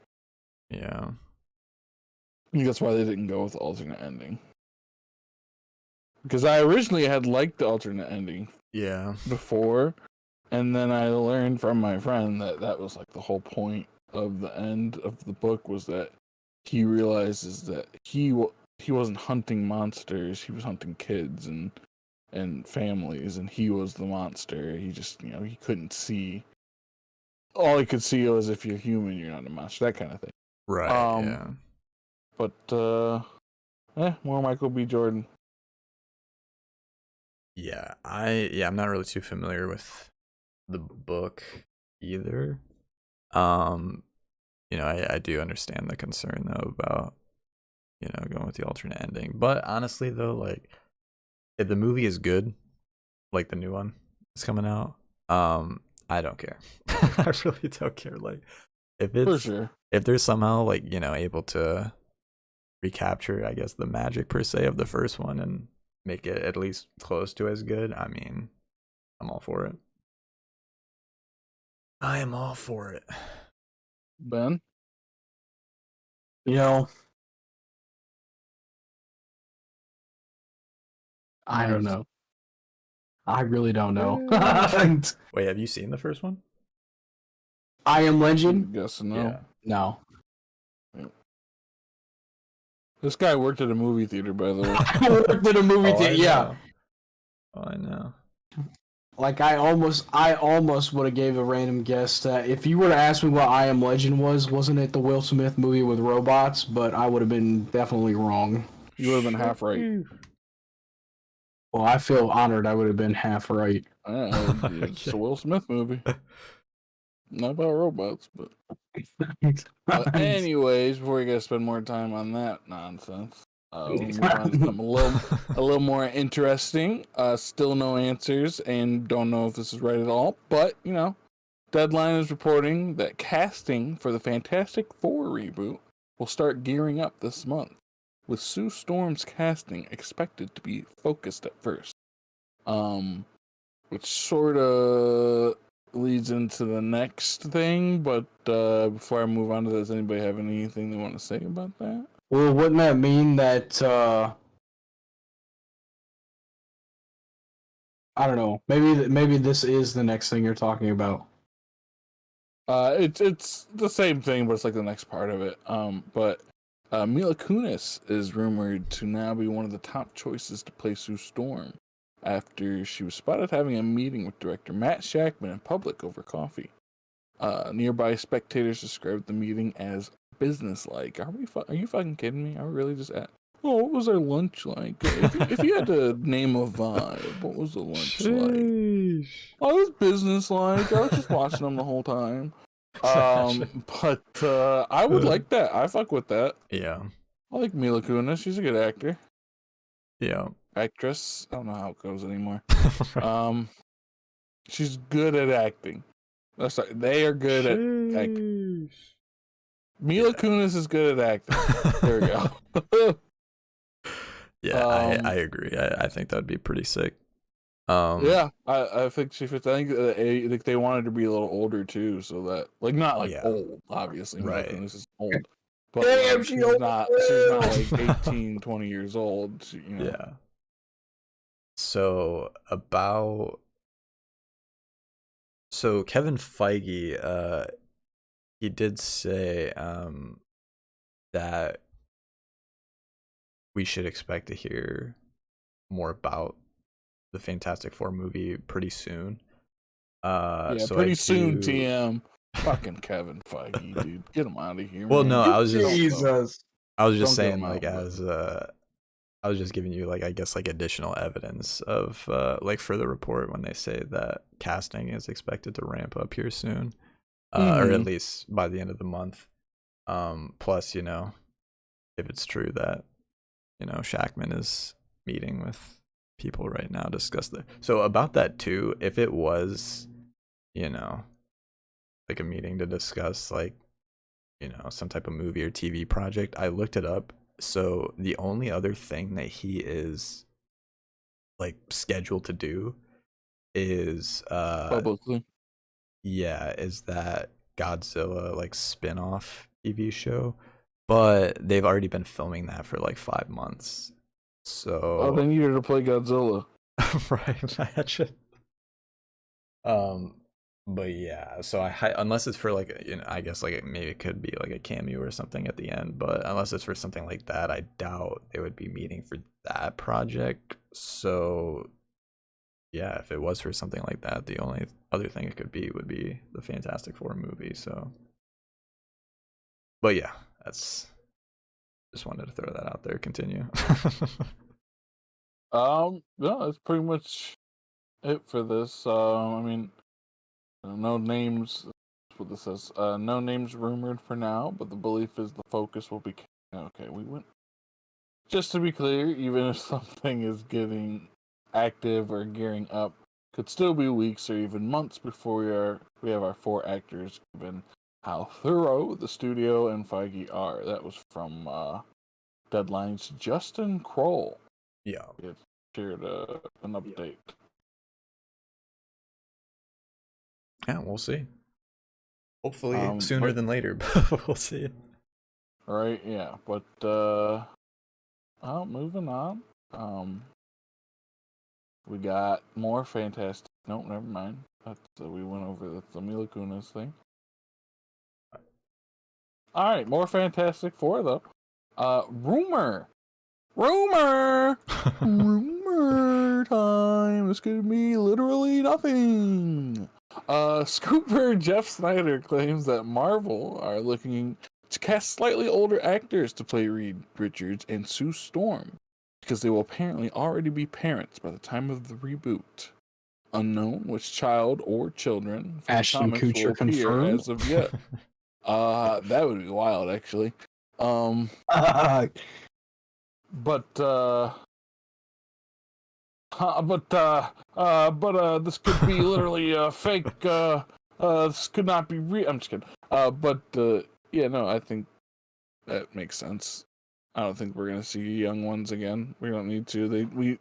Yeah. I think that's why they didn't go with the alternate ending. Because I originally had liked the alternate ending before, and then I learned from my friend that was like the whole point of the end of the book was that he realizes that he wasn't hunting monsters, he was hunting kids and families, and he was the monster. He just, he couldn't see. All he could see was if you're human, you're not a monster, that kind of thing. Right, yeah. But, more Michael B. Jordan. Yeah, I'm not really too familiar with the book either. I do understand the concern though about, going with the alternate ending. But honestly though, like if the movie is good, like the new one is coming out, I don't care. I really don't care. Like if it's For sure. if they're somehow like, able to recapture, I guess, the magic per se of the first one and make it at least close to as good, I mean, I'm all for it. I am all for it. Ben? I don't know. I really don't know. Wait, have you seen the first one? I Am Legend? Guess no. Yeah. No. This guy worked at a movie theater, by the way. I worked at a movie theater, yeah. Oh, I know. Like I almost would have gave a random guess that if you were to ask me what I Am Legend wasn't it the Will Smith movie with robots? But I would have been definitely wrong. You would have been half right. Well, I feel honored. I would have been half right. It's a Will Smith movie. Not about robots, but. But anyways, before we gotta spend more time on that nonsense, we'll move on to something a little more interesting. Still no answers, and don't know if this is right at all. But Deadline is reporting that casting for the Fantastic Four reboot will start gearing up this month, with Sue Storm's casting expected to be focused at first. Which sort of leads into the next thing, but before I move on to that, does anybody have anything they want to say about that? Well, wouldn't that mean that I don't know? Maybe this is the next thing you're talking about. It's the same thing, but it's like the next part of it. But Mila Kunis is rumored to now be one of the top choices to play Sue Storm after she was spotted having a meeting with director Matt Shackman in public over coffee. Nearby spectators described the meeting as business-like. Are you fucking kidding me? Are we really just at? Oh, what was our lunch like? If you had to name a vibe, what was the lunch like? Oh, it was business-like. I was just watching them the whole time. But I would like that. I fuck with that. Yeah. I like Mila Kunis. She's a good actor. Yeah. Actress. I don't know how it goes anymore. She's good at acting. That's right. They are good at acting. Mila Kunis is good at acting. There we go. Yeah, I agree. I think that'd be pretty sick. Yeah, I think she fits. I think they wanted to be a little older too, so that like not like old, obviously. Right. Mila Kunis is old, but like, she's not like 18, 20 years old. She, you know. Yeah. So Kevin Feige, he did say that we should expect to hear more about the Fantastic Four movie pretty soon. So pretty soon, TM. Fucking Kevin Feige, dude, get him out of here. Well, man. no, I was just Don't saying, like, I was just giving you, like, I guess, like, additional evidence of, like, for the report when they say that casting is expected to ramp up here soon, or at least by the end of the month. Plus, you know, if it's true that, you know, Shackman is meeting with people right now to discuss so about that too, if it was, you know, like a meeting to discuss, like, you know, some type of movie or TV project, I looked it up. So the only other thing that he is like scheduled to do is publicly. Yeah, is that Godzilla like spin-off TV show. But they've already been filming that for like 5 months. So they needed to play Godzilla. Right, imagine. But yeah, so unless it's for like, you know, I guess like maybe it could be like a cameo or something at the end, but unless it's for something like that, I doubt they would be meeting for that project. So yeah, if it was for something like that, the only other thing it could be would be the Fantastic Four movie. So, but yeah, just wanted to throw that out there. Continue. No, that's pretty much it for this. I mean, no names. What this says. No names rumored for now, but the belief is the focus will be. Okay, we went. Just to be clear, even if something is getting active or gearing up, could still be weeks or even months before we have our 4 actors, given how thorough the studio and Feige are. That was from Deadline's Justin Kroll. Yeah. He shared an update. Yeah, we'll see. Hopefully sooner than later, but we'll see. Right, yeah. But moving on. We got more fantastic. Nope, never mind. We went over the Mila Kunis thing. All right, more Fantastic Four though. Rumor time. This could be literally nothing. Scooper Jeff Snyder claims that Marvel are looking to cast slightly older actors to play Reed Richards and Sue Storm, because they will apparently already be parents by the time of the reboot. Unknown which child or children from Ashton the comics will Kutcher appear confirmed? as of yet. That would be wild, actually. But this could be literally fake. This could not be real. I'm just kidding. Yeah, no, I think that makes sense. I don't think we're gonna see young ones again. We don't need to.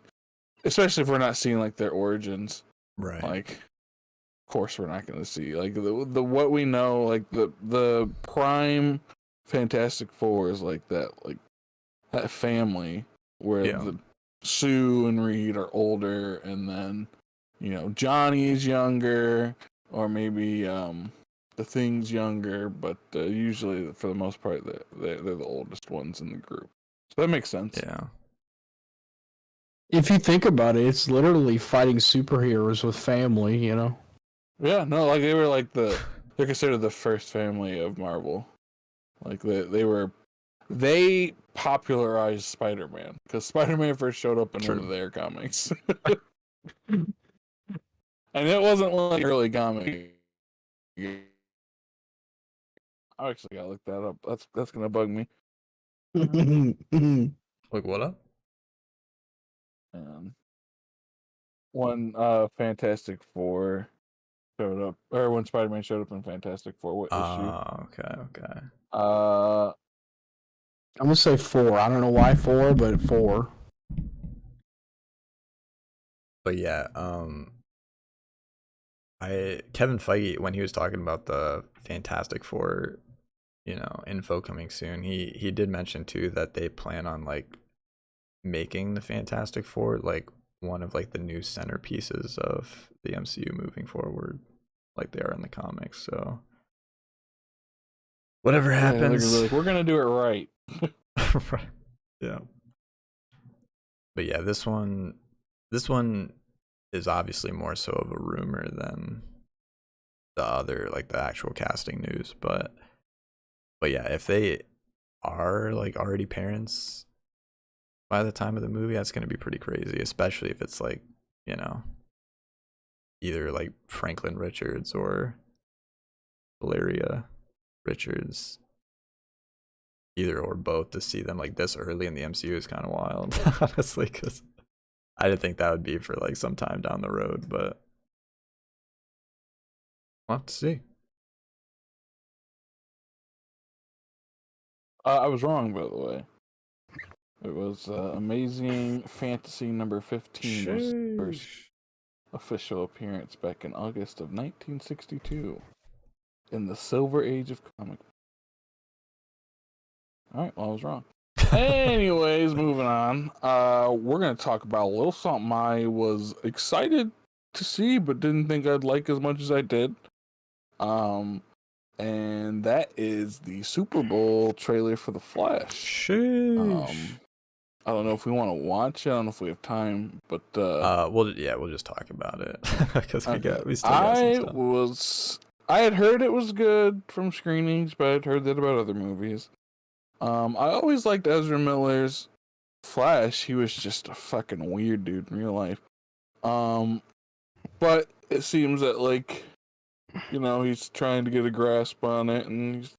Especially if we're not seeing like their origins. Right. Like, course we're not going to see. Like the what we know, like the prime Fantastic Four is like that family where Yeah. the Sue and Reed are older, and then Johnny is younger, or maybe the Thing's younger, but usually for the most part they're the oldest ones in the group. So that makes sense. Yeah. If you think about it, it's literally fighting superheroes with family, you know? Yeah, no, like they were like they're considered the first family of Marvel. Like they popularized Spider-Man because Spider-Man first showed up in one of their comics, and it wasn't like an early comic. I actually gotta look that up. That's gonna bug me. Like what up? When Fantastic Four showed up, or when Spider-Man showed up in Fantastic Four, what issue? Okay. I'm gonna say 4. I don't know why 4, but 4. But yeah, Kevin Feige, when he was talking about the Fantastic Four, info coming soon, he did mention too that they plan on like making the Fantastic Four like one of like the new centerpieces of the MCU moving forward, like they are in the comics. So whatever happens, we're gonna do it right. right. Yeah. But yeah, this one is obviously more so of a rumor than the other, like the actual casting news. But yeah, if they are like already parents by the time of the movie, that's gonna be pretty crazy, especially if it's like, either like Franklin Richards or Valeria Richards, either or both. To see them like this early in the MCU is kind of wild, honestly, because I didn't think that would be for like some time down the road, but we'll have to see. I was wrong, by the way. It was Amazing Fantasy number 15 was the first official appearance back in August of 1962 in the Silver Age of comic. All right, well, I was wrong. Anyways, moving on. We're gonna talk about a little something I was excited to see, but didn't think I'd like as much as I did. And that is the Super Bowl trailer for The Flash. I don't know if we want to watch it. I don't know if we have time, but we'll just talk about it because we still got some stuff. I had heard it was good from screenings, but I'd heard that about other movies. I always liked Ezra Miller's Flash. He was just a fucking weird dude in real life. But it seems that like, he's trying to get a grasp on it, and he's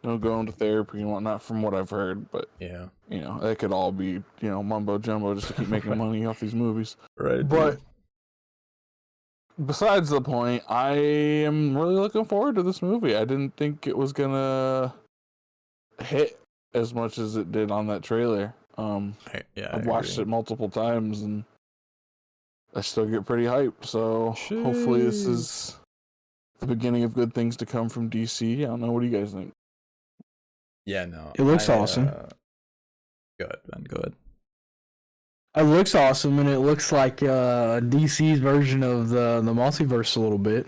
going to therapy and whatnot from what I've heard. But yeah, that could all be mumbo jumbo just to keep making money off these movies. Right. But besides the point, I am really looking forward to this movie. I didn't think it was gonna hit as much as it did on that trailer. I've watched it multiple times and I still get pretty hyped. So hopefully this is the beginning of good things to come from DC. I don't know. What do you guys think? Yeah, no. It looks awesome. Go ahead, Ben. Go ahead. It looks awesome, and it looks like DC's version of the multiverse a little bit.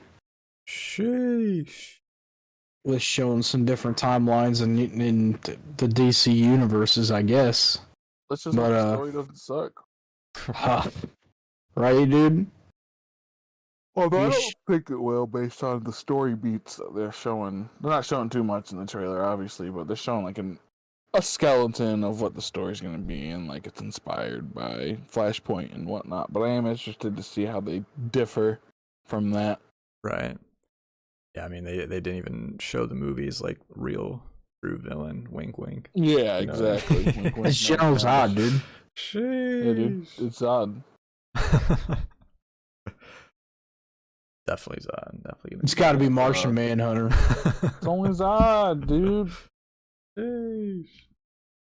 Sheesh. With showing some different timelines in the DC universes, I guess. Let's just hope the story doesn't suck. Right, dude? Although I don't think it will, based on the story beats that they're showing. They're not showing too much in the trailer, obviously, but they're showing like a skeleton of what the story's going to be, and like it's inspired by Flashpoint and whatnot. But I am interested to see how they differ from that. Right. Yeah, I mean they didn't even show the movie's like real true villain. Wink, wink. Yeah, exactly. Wink, wink, It's General Zod, dude. Yeah, dude, it's Zod. Definitely Zod. Definitely. It's got to be Martian Manhunter. It's only Zod, dude.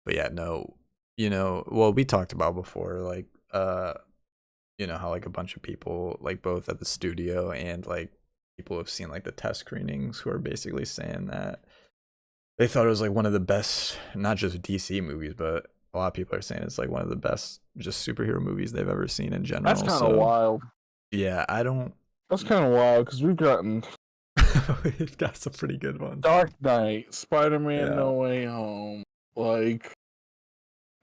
But yeah, no. Well, we talked about before, like, how like a bunch of people, like both at the studio and like people have seen like the test screenings who are basically saying that they thought it was like one of the best, not just DC movies, but a lot of people are saying it's like one of the best just superhero movies they've ever seen in general. That's kind of wild. Yeah, I don't. That's kind of wild because we've gotten We've got some pretty good ones. Dark Knight, Spider-Man Yeah. No Way Home. Like,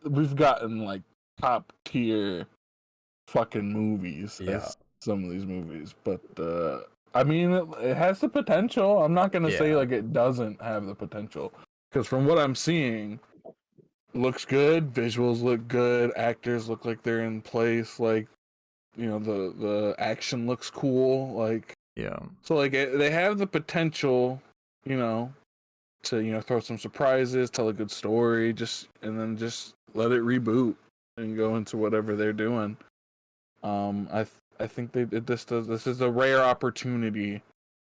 we've gotten like top tier fucking movies. Yeah. As some of these movies, but I mean, it has the potential. I'm not gonna say Yeah. like it doesn't have the potential because from what I'm seeing, looks good. Visuals look good. Actors look like they're in place. Like, you know, the action looks cool. Like, Yeah. so like they have the potential, you know, to, you know, throw some surprises, tell a good story, and then just let it reboot and go into whatever they're doing. I think this is a rare opportunity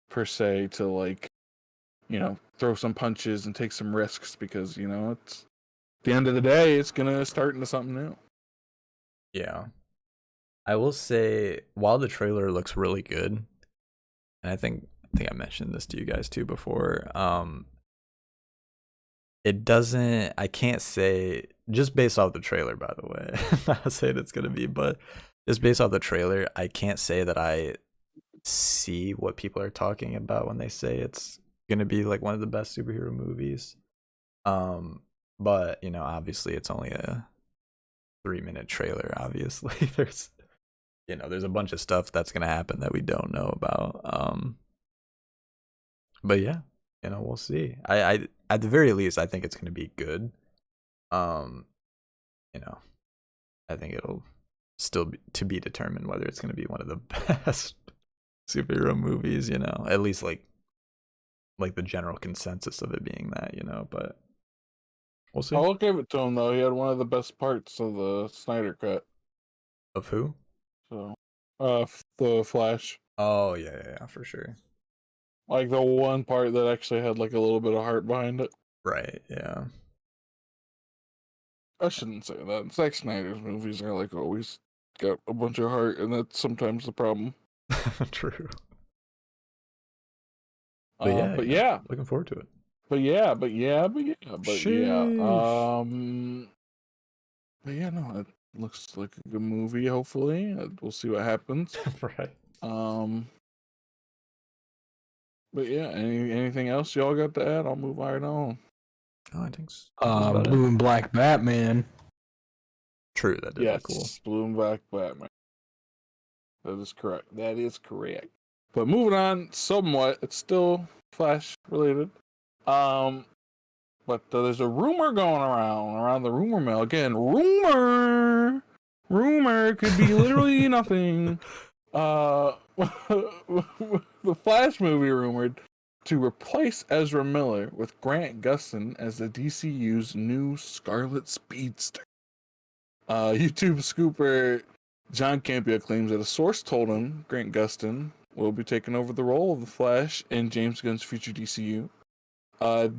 per se to, like, you know, throw some punches and take some risks because, you know, it's at the end of the day it's gonna start into something new. Yeah. I will say, while the trailer looks really good, and I think I mentioned this to you guys too before, it doesn't, I can't say, just based off the trailer, by the way, I'm not saying it's gonna be, but just based off the trailer, I can't say that I see what people are talking about when they say it's gonna be like one of the best superhero movies. But you know, obviously it's only a 3-minute trailer. Obviously, there's a bunch of stuff that's gonna happen that we don't know about. But yeah, you know, we'll see. I at the very least, I think it's gonna be good. You know, I think it'll still be to be determined whether it's gonna be one of the best superhero movies. You know, at least like the general consensus of it being that. You know, but we'll see. I'll give it to him though. He had one of the best parts of the Snyder cut. Of who? So, the Flash. Oh yeah, for sure. Like the one part that actually had like a little bit of heart behind it. Right, yeah. I shouldn't say that. Zack Snyder's movies are like always got a bunch of heart, and that's sometimes the problem. True. But yeah, looking forward to it. But yeah. No, it looks like a good movie. Hopefully, we'll see what happens. Right. But yeah, anything else y'all got to add? I'll move right on. Oh, I think Blue and Black Batman. True, that did look cool. Blue and Black Batman. That is correct. But moving on, somewhat, it's still Flash related. But there's a rumor going around the rumor mill. Again, rumor could be literally nothing. The Flash movie rumored to replace Ezra Miller with Grant Gustin as the DCU's new Scarlet Speedster. YouTube scooper John Campea claims that a source told him Grant Gustin will be taking over the role of the Flash in James Gunn's future DCU.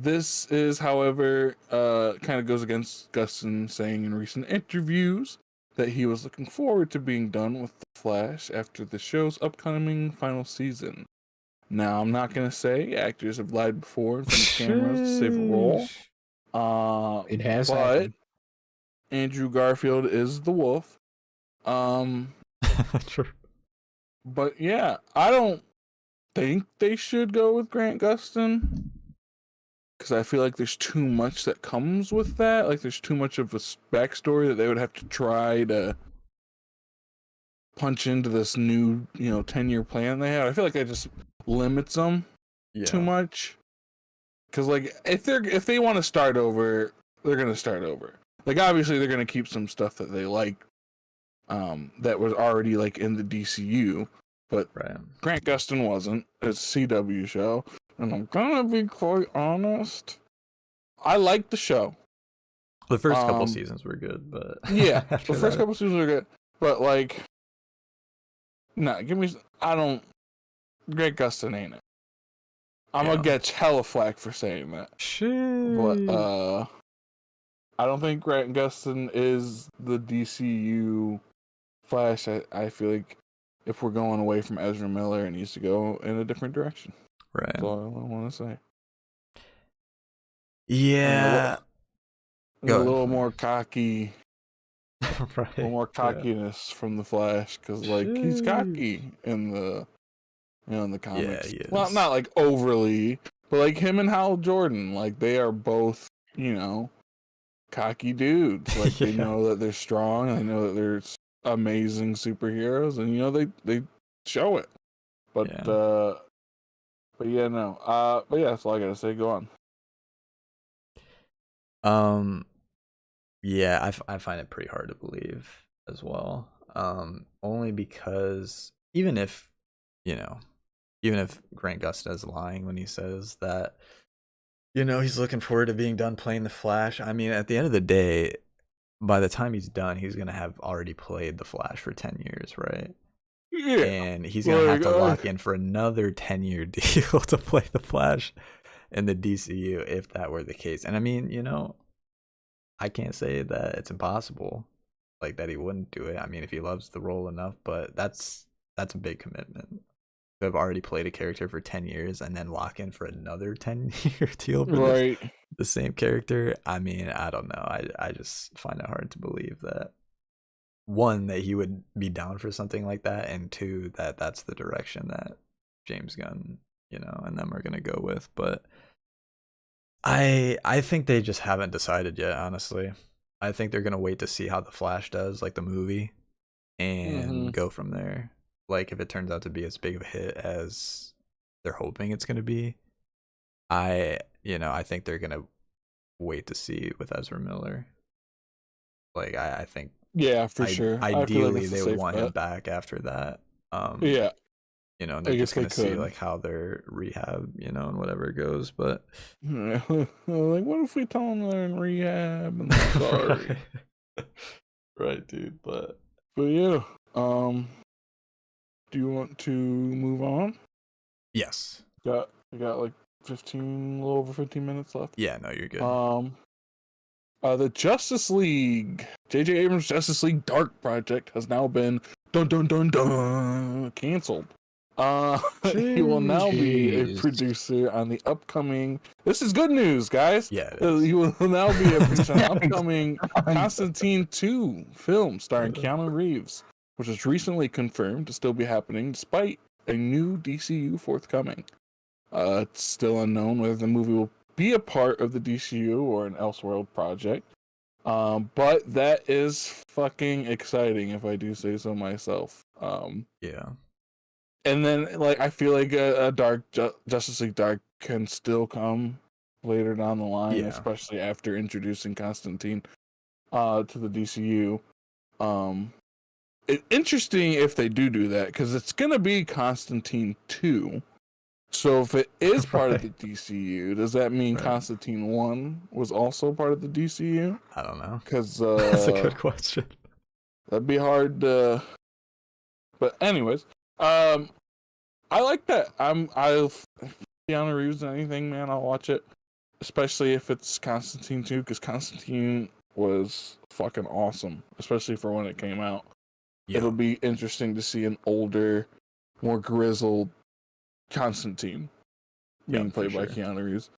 This is, however, kind of goes against Gustin saying in recent interviews that he was looking forward to being done with The Flash after the show's upcoming final season. Now, I'm not going to say actors have lied before in front of cameras to save a role. It has but happened. Andrew Garfield is the wolf. True. But yeah, I don't think they should go with Grant Gustin. Because I feel like there's too much that comes with that. Like, there's too much of a backstory that they would have to try to punch into this new, 10-year plan they have. I feel like that just limits them too much. Because, like, if they want to start over, they're going to start over. Like, obviously, they're going to keep some stuff that they like that was already, like, in the DCU. But Grant Gustin wasn't. It's a CW show. And I'm gonna be quite honest, I liked the show. The first couple seasons were good, but yeah, the first couple seasons were good. But like, Grant Gustin ain't it. I'm gonna get hella flack for saying that. But I don't think Grant Gustin is the DCU Flash. I feel like if we're going away from Ezra Miller, it needs to go in a different direction. Right. That's all I want to say. Yeah. A little more cocky. Right. A little more cockiness from the Flash, because like he's cocky in the in the comics. Yeah, he is. Well, not like overly, but like him and Hal Jordan, like they are both, cocky dudes. Like they know that they're strong. They know that they're amazing superheroes, and they show it. But yeah, no. But yeah, that's all I gotta say. Go on. Yeah, I find it pretty hard to believe as well. Only because even if Grant Gustin is lying when he says that, he's looking forward to being done playing the Flash. I mean, at the end of the day, by the time he's done, he's gonna have already played the Flash for 10 years, right? Yeah. And he's gonna have to lock in for another 10-year deal to play the Flash in the DCU if that were the case. And I mean, I can't say that it's impossible, like that he wouldn't do it. I mean, if he loves the role enough, but that's a big commitment to have already played a character for 10 years and then lock in for another 10-year deal for the same character. I mean, I don't know. I just find it hard to believe that, one, that he would be down for something like that, and two, that that's the direction that James Gunn, and them are gonna go with. But I think they just haven't decided yet, honestly. I think they're gonna wait to see how the Flash does, like the movie, and go from there. Like if it turns out to be as big of a hit as they're hoping it's gonna be, I think they're gonna wait to see with Ezra Miller. Like I think, yeah, for sure. Ideally, they would want him back after that. Yeah. And they're just gonna see like how their rehab, and whatever goes. But like, what if we tell them they're in rehab and they're sorry? Right, dude. But yeah. Do you want to move on? Yes. We got like a little over 15 minutes left. Yeah, no, you're good. The Justice League, J.J. Abrams' Justice League Dark Project has now been canceled. He will now be a producer on the upcoming. This is good news, guys. Yeah, he will now be a producer on the upcoming Constantine 2 film starring Keanu Reeves, which was recently confirmed to still be happening despite a new DCU forthcoming. It's still unknown whether the movie will be a part of the DCU or an Elseworld project. But that is fucking exciting, if I do say so myself. Yeah. And then, like, I feel like a Justice League Dark can still come later down the line, especially after introducing Constantine to the DCU. Interesting if they do that, because it's going to be Constantine 2. So if it is part of the DCU, does that mean Constantine 1 was also part of the DCU? I don't know. Because that's a good question. That'd be hard to... But anyways, I like that. I'll Keanu Reeves and anything, man, I'll watch it. Especially if it's Constantine 2, because Constantine was fucking awesome, especially for when it came out. Yeah. It'll be interesting to see an older, more grizzled Constantine being played by Keanu Reeves,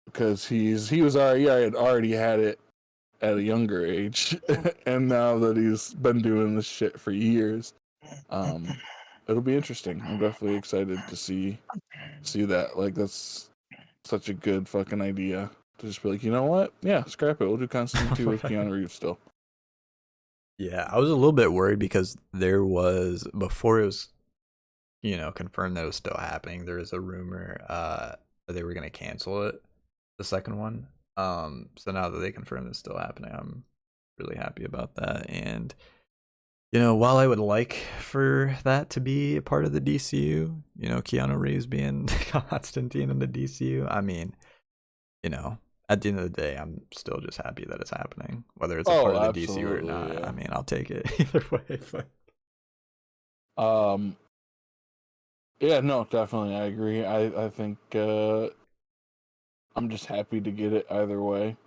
because he had already had it at a younger age, and now that he's been doing this shit for years, it'll be interesting. I'm definitely excited to see that. Like, that's such a good fucking idea to just be like, you know what? Yeah, scrap it. We'll do Constantine 2 with Keanu Reeves still. Yeah, I was a little bit worried because there was, before it was confirmed that it was still happening, there was a rumor that they were going to cancel it, the second one. So now that they confirmed it's still happening, I'm really happy about that. And while I would like for that to be a part of the DCU, Keanu Reeves being Constantine in the DCU, I mean, at the end of the day, I'm still just happy that it's happening, whether it's a part of the DCU or not. Yeah. I mean, I'll take it either way. But... Yeah, no, definitely, I agree. I think I'm just happy to get it either way.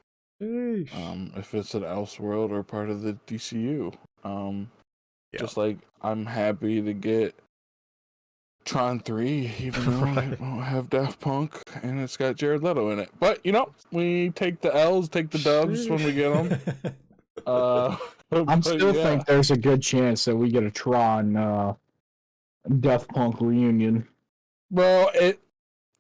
If it's an Elseworld or part of the DCU. Just like I'm happy to get Tron 3, even though it won't have Daft Punk and it's got Jared Leto in it. But, we take the L's, take the dubs when we get them. I still think there's a good chance that we get a Tron Daft Punk reunion. Bro,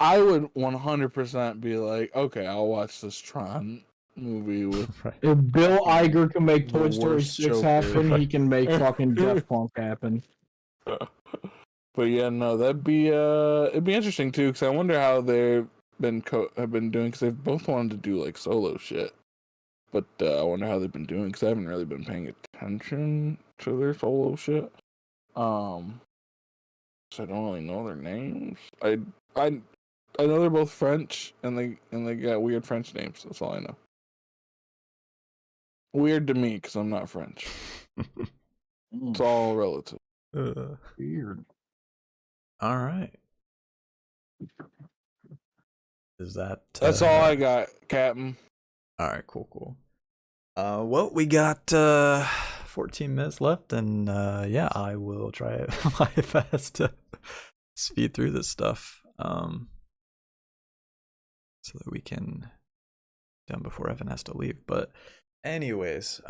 I would 100% be like, okay, I'll watch this Tron movie with. If Bill Iger can make Toy Story 6 happen, he can make fucking Daft Punk happen. But yeah, no, it'd be interesting too, because I wonder how they've been doing, because they've both wanted to do like solo shit. But I wonder how they've been doing, because I haven't really been paying attention to their solo shit. So I don't really know their names. I know they're both French, and they got weird French names. That's all I know. Weird to me, because I'm not French. It's all relative. Weird. All right. Is that? That's all I got, Captain. All right, cool. Well, we got 14 minutes left, and yeah, I will try my best to speed through this stuff, so that we can done before Evan has to leave. But anyways,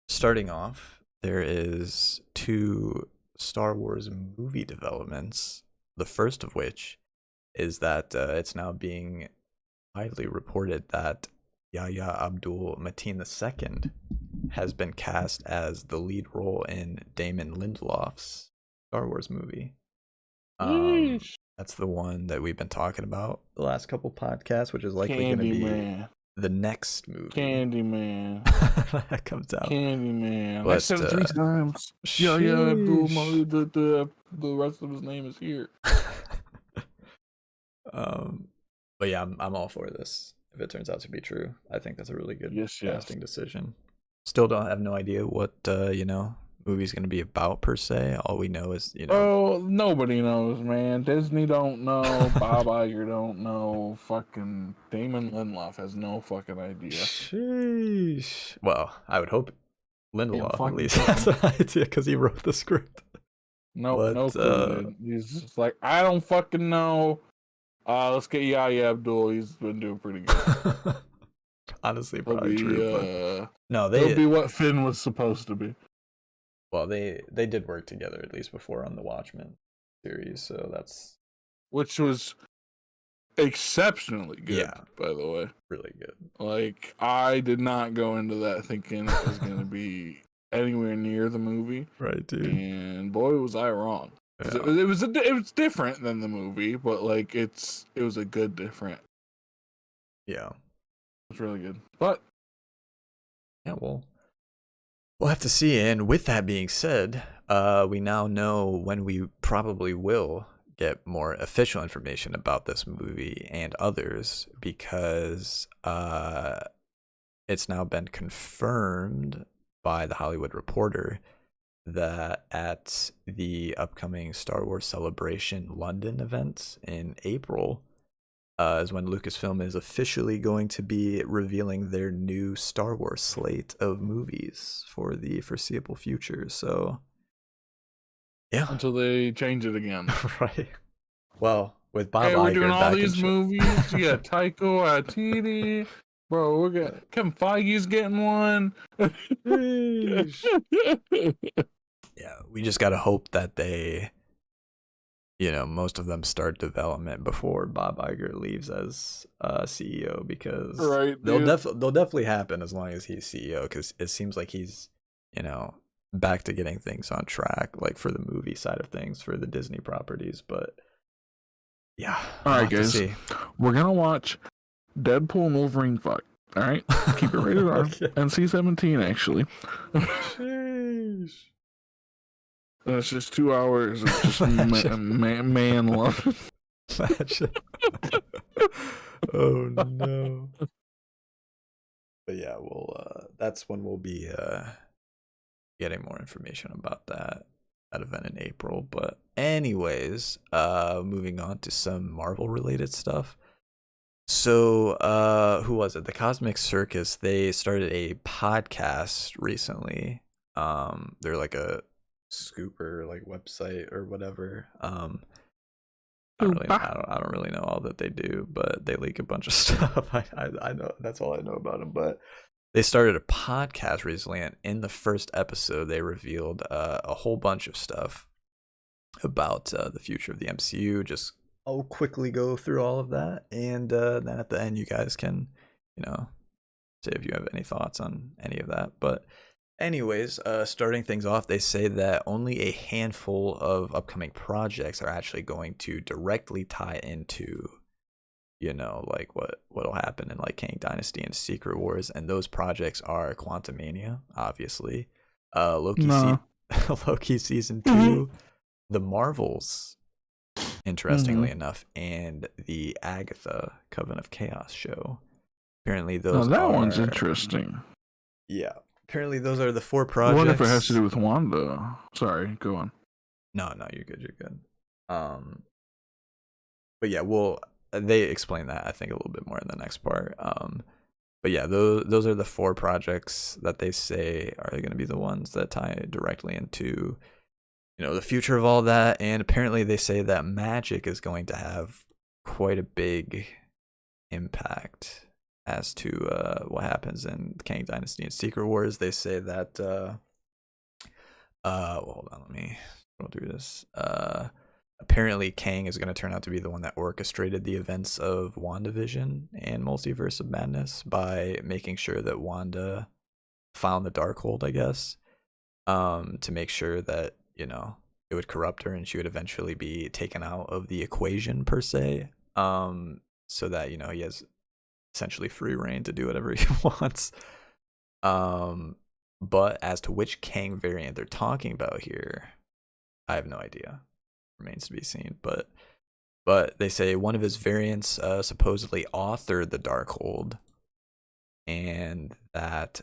starting off, there is 2 Star Wars movie developments. The first of which is that it's now being widely reported that Yahya Abdul-Mateen II has been cast as the lead role in Damon Lindelof's Star Wars movie. That's the one that we've been talking about the last couple podcasts, which is likely going to be the next movie. Candyman. That comes out. Candyman. But, I said it 3 times. Yahya Abdul-Mateen, the rest of his name is here. But yeah, I'm all for this. If it turns out to be true, I think that's a really good casting decision. Still don't have no idea what movie's gonna be about per se. All we know is Oh, nobody knows, man. Disney don't know. Bob Iger don't know. Fucking Damon Lindelof has no fucking idea. Sheesh. Well, I would hope Lindelof at least has an idea because he wrote the script. No clue. He's just like, I don't fucking know. Let's get Yahya Abdul. He's been doing pretty good. Honestly, probably true. But no, he'll be what Finn was supposed to be. Well, they did work together at least before on the Watchmen series, so that's which was exceptionally good. Yeah, by the way, really good. Like I did not go into that thinking it was going to be anywhere near the movie, right, dude? And boy, was I wrong. Yeah. It was different than the movie, but like it was a good different. Yeah, it's really good. But yeah, we'll have to see. And with that being said, we now know when we probably will get more official information about this movie and others, because it's now been confirmed by The Hollywood Reporter that at the upcoming Star Wars Celebration London event in April is when Lucasfilm is officially going to be revealing their new Star Wars slate of movies for the foreseeable future. So, yeah. Until they change it again. Right. Well, with Bob Iger, we're doing all these movies. You got Taika Waititi. Bro, we're getting Kevin Feige's getting one. Yeah, we just gotta hope that they, most of them start development before Bob Iger leaves as CEO, because they'll definitely happen as long as he's CEO, because it seems like he's, back to getting things on track, like for the movie side of things for the Disney properties. But yeah, all right, guys, we're gonna watch Deadpool and Wolverine fuck. All right, keep it rated R. Okay. NC-17 actually. Jeez. That's just 2 hours of just man love. Oh no. But yeah, that's when we'll be getting more information about that event in April. But anyways, moving on to some Marvel related stuff. So who was it? The Cosmic Circus, they started a podcast recently. They're like a scooper like website or whatever. I don't really know all that they do, but they leak a bunch of stuff. I know that's all I know about them. But they started a podcast recently, and in the first episode, they revealed a whole bunch of stuff about the future of the MCU. Just I'll quickly go through all of that, and then at the end, you guys can, say if you have any thoughts on any of that. But anyways, starting things off, they say that only a handful of upcoming projects are actually going to directly tie into, like what'll happen in like Kang Dynasty and Secret Wars, and those projects are Quantumania, obviously, Loki season 2, The Marvels, interestingly enough, and the Agatha Coven of Chaos show. Apparently, those one's interesting. Yeah. Apparently, those are the 4 I projects. wonder if it has to do with Wanda. Sorry, go on. No, you're good. But yeah, they explain that I think a little bit more in the next part. But yeah, those are the 4 projects that they say are going to be the ones that tie directly into, the future of all that. And apparently, they say that magic is going to have quite a big impact as to what happens in Kang Dynasty and Secret Wars. They say that hold on, let me scroll through this. Apparently Kang is going to turn out to be the one that orchestrated the events of WandaVision and Multiverse of Madness by making sure that Wanda found the Darkhold, I guess, to make sure that, it would corrupt her and she would eventually be taken out of the equation per se, so that, he has essentially free reign to do whatever he wants. But as to which Kang variant they're talking about here, I have no idea. Remains to be seen. But they say one of his variants supposedly authored the Darkhold, and that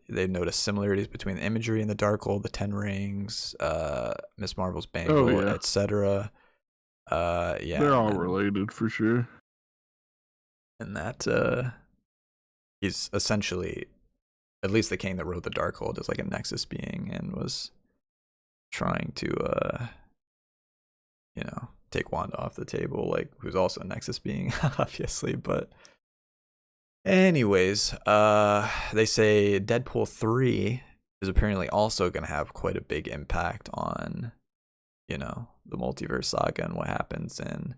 they noticed similarities between the imagery in the Darkhold, the 10 rings, Miss Marvel's bangle, etc. Yeah, they're all related for sure. And that he's essentially, at least the Kang that wrote the Darkhold, is like a Nexus being and was trying to take Wanda off the table, like, who's also a Nexus being, obviously. But anyways, they say Deadpool 3 is apparently also going to have quite a big impact on, the multiverse saga and what happens in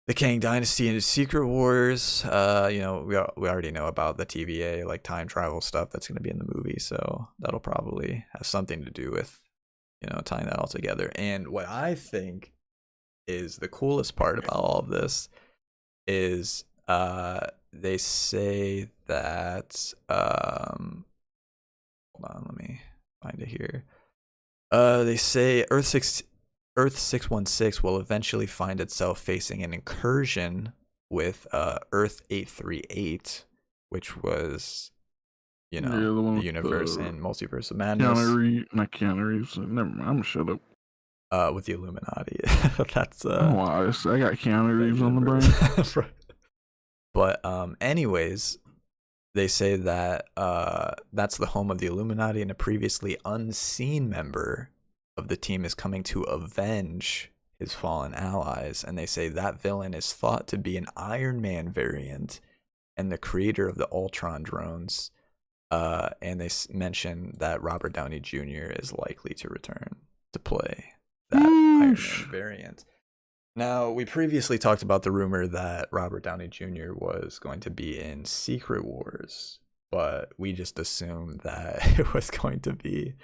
the Kang Dynasty and Secret Wars. We already know about the TVA, like time travel stuff that's going to be in the movie, so that'll probably have something to do with, tying that all together. And what I think is the coolest part about all of this is they say that hold on, let me find it here. They say Earth 616 will eventually find itself facing an incursion with Earth 838, which was, the universe and Multiverse of Madness. Keanu Reeves. Never mind, I'm gonna shut up. With the Illuminati. That's I got Keanu Reeves on the brain. But anyways, they say that that's the home of the Illuminati, and a previously unseen member of the team is coming to avenge his fallen allies. And they say that villain is thought to be an Iron Man variant and the creator of the Ultron drones. And they mention that Robert Downey Jr. is likely to return to play that Iron Man variant. Now, we previously talked about the rumor that Robert Downey Jr. was going to be in Secret Wars, but we just assumed that it was going to be,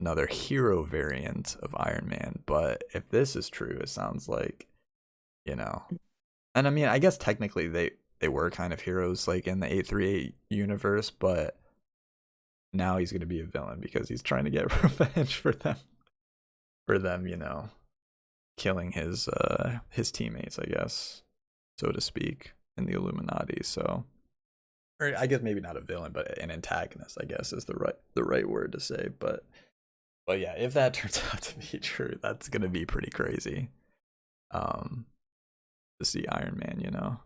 another hero variant of Iron Man. But if this is true, it sounds like, and I mean, I guess technically they were kind of heroes like in the 838 universe, but now he's going to be a villain because he's trying to get revenge for them, killing his teammates, I guess, so to speak, in the Illuminati. So, or I guess maybe not a villain, but an antagonist, I guess, is the right word to say. But yeah, if that turns out to be true, that's gonna be pretty crazy. To see Iron Man,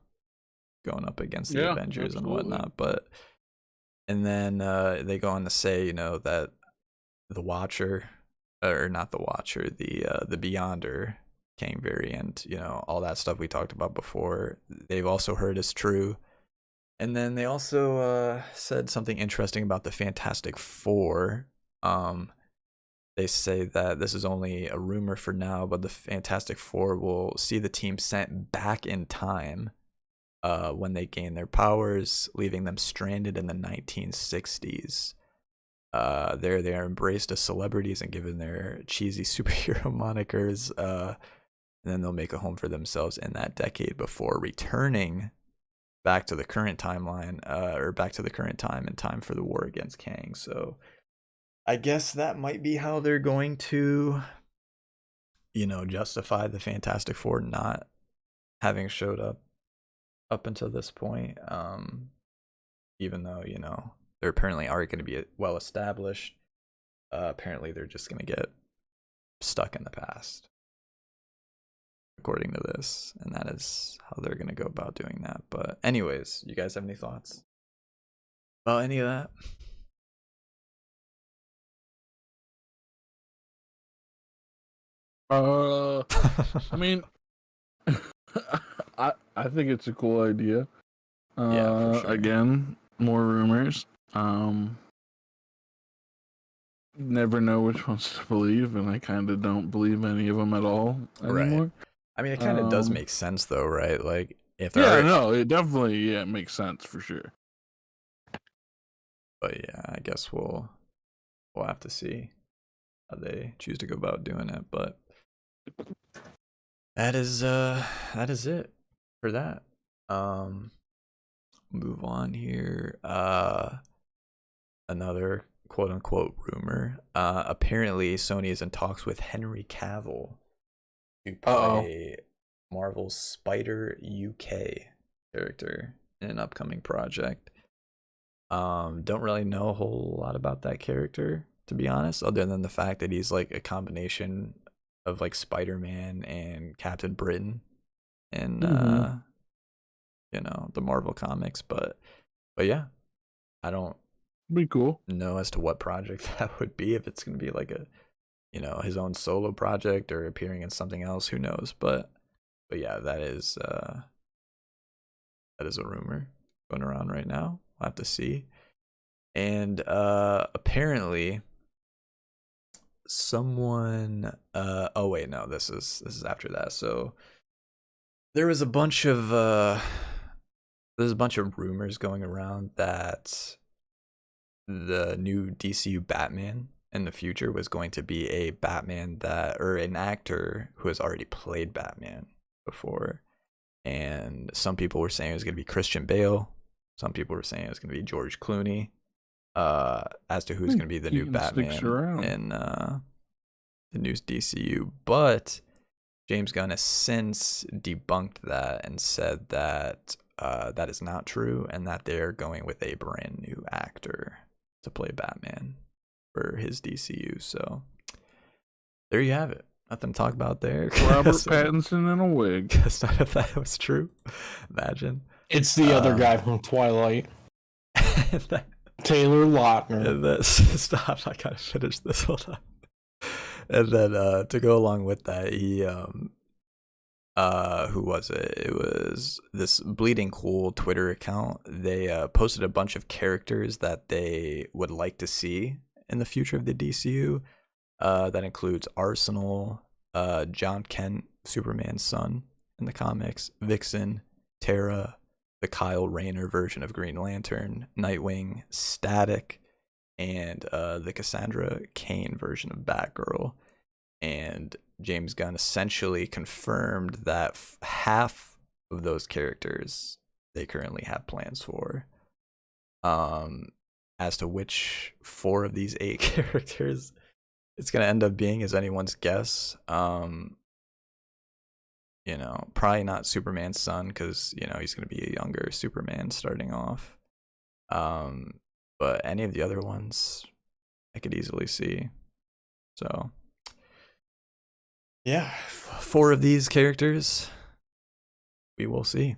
going up against the Avengers and whatnot. But And then they go on to say, that the Watcher, or not the Watcher, the Beyonder Kang variant, all that stuff we talked about before, they've also heard is true. And then they also said something interesting about the Fantastic Four. They say that this is only a rumor for now, but the Fantastic Four will see the team sent back in time when they gain their powers, leaving them stranded in the 1960s. There they are embraced as celebrities and given their cheesy superhero monikers. And then they'll make a home for themselves in that decade before returning back to the current timeline, or back to the current time in time for the war against Kang. So I guess that might be how they're going to, justify the Fantastic Four not having showed up until this point. Even though, they're apparently already going to be well established. Apparently they're just going to get stuck in the past, according to this, and that is how they're going to go about doing that. But anyways, you guys have any thoughts about any of that? I mean, I think it's a cool idea. Yeah, for sure. Again, more rumors. Never know which ones to believe, and I kind of don't believe any of them at all anymore. Right. I mean, it kind of does make sense, though, right? Like, if yeah, no, it definitely makes sense for sure. But yeah, I guess we'll have to see how they choose to go about doing it. But that is it for that. Move on here. Another quote unquote rumor. Apparently Sony is in talks with Henry Cavill to play Marvel's Spider UK character in an upcoming project. Don't really know a whole lot about that character, to be honest, other than the fact that he's like a combination of like Spider-Man and Captain Britain in the Marvel comics. But yeah, I don't be cool know as to what project that would be, if it's gonna be like a his own solo project or appearing in something else, who knows. But yeah, that is a rumor going around right now. We'll have to see. And apparently someone oh wait, no, this is after that. So there was a bunch of rumors going around that the new DCU Batman in the future was going to be a Batman or an actor who has already played Batman before. And some people were saying it was going to be Christian Bale. Some people were saying it was going to be George Clooney. As to who's going to be the new Batman in the new DCU. But James Gunn has since debunked that and said that that is not true, and that they're going with a brand new actor to play Batman for his DCU. So there you have it. Nothing to talk about there. Robert Pattinson in a wig. Guess none of that was true. Imagine. It's the other guy from Twilight. Taylor Lautner. Stop, I gotta finish this. Hold on. And then to go along with that, he who was it? It was this Bleeding Cool Twitter account. They posted a bunch of characters that they would like to see in the future of the DCU. That includes Arsenal, John Kent, Superman's son in the comics, Vixen, Terra, the Kyle Rayner version of Green Lantern, Nightwing, Static, and the Cassandra Cain version of Batgirl. And James Gunn essentially confirmed that half of those characters they currently have plans for. As to which 4 of these 8 characters it's going to end up being is anyone's guess. Probably not Superman's son, because he's going to be a younger Superman starting off. But any of the other ones I could easily see. So yeah, 4 of these characters we will see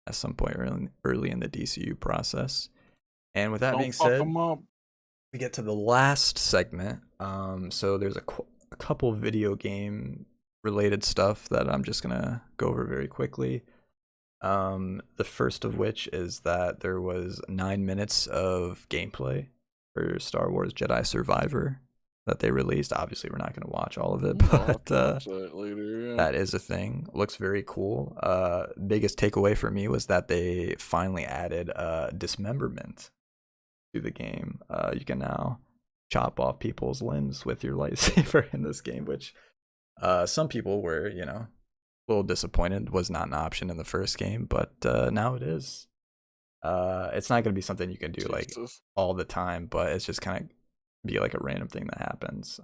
at some point early in the DCU process. And with that being Don't fuck said, them up. we get to the last segment. So there's a couple video game related stuff that I'm just gonna go over very quickly. The first of which is that there was 9 minutes of gameplay for Star Wars Jedi Survivor that they released. Obviously, we're not going to watch all of it, I'll have but to watch that later. Yeah. that is a thing. Looks very cool. Biggest takeaway for me was that they finally added dismemberment to the game. You can now chop off people's limbs with your lightsaber in this game, which some people were, a little disappointed was not an option in the first game, but now it is. It's not going to be something you can do like all the time, but it's just kind of be like a random thing that happens,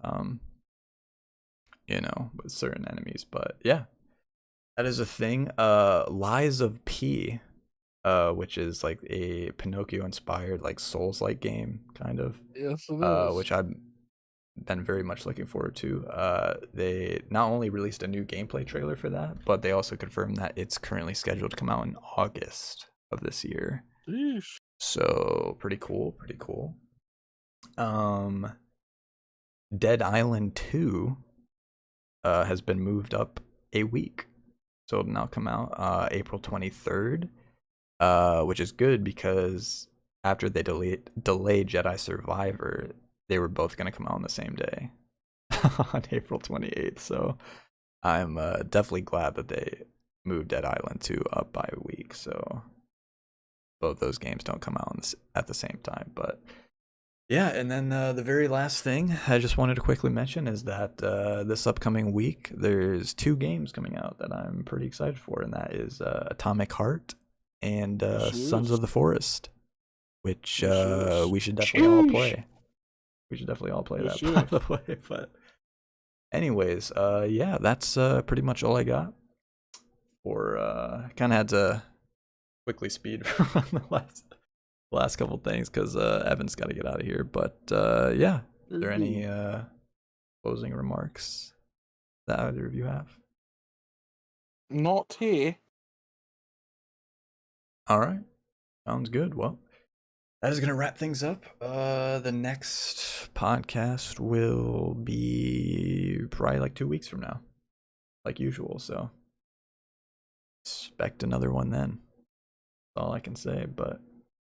with certain enemies. But yeah, that is a thing. Lies of P, which is like a Pinocchio inspired like Souls-like game kind of. Yes, it is. Which I've been very much looking forward to. They not only released a new gameplay trailer for that, but they also confirmed that it's currently scheduled to come out in August of this year. Sheesh. So pretty cool. Dead Island 2 has been moved up a week, so it'll now come out April 23rd, which is good because after they delayed Jedi Survivor, they were both going to come out on the same day on April 28th. So I'm definitely glad that they moved Dead Island 2 up by a week, so both those games don't come out at the same time. But yeah, and then the very last thing I just wanted to quickly mention is that this upcoming week there's 2 games coming out that I'm pretty excited for, and that is Atomic Heart and Sons of the Forest, which we should definitely all play. We should definitely all play that, by the way. But anyways, yeah, that's pretty much all I got. For kind of had to quickly speed run the last couple things because Evan's got to get out of here. But yeah, are there any closing remarks that either of you have? Not here. All right, sounds good. Well, that is going to wrap things up. The next podcast will be probably like 2 weeks from now, like usual. So expect another one then. That's all I can say. But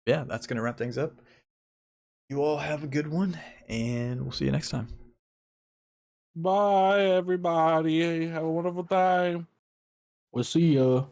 yeah, that's going to wrap things up. You all have a good one, and we'll see you next time. Bye, everybody. Have a wonderful time. We'll see ya.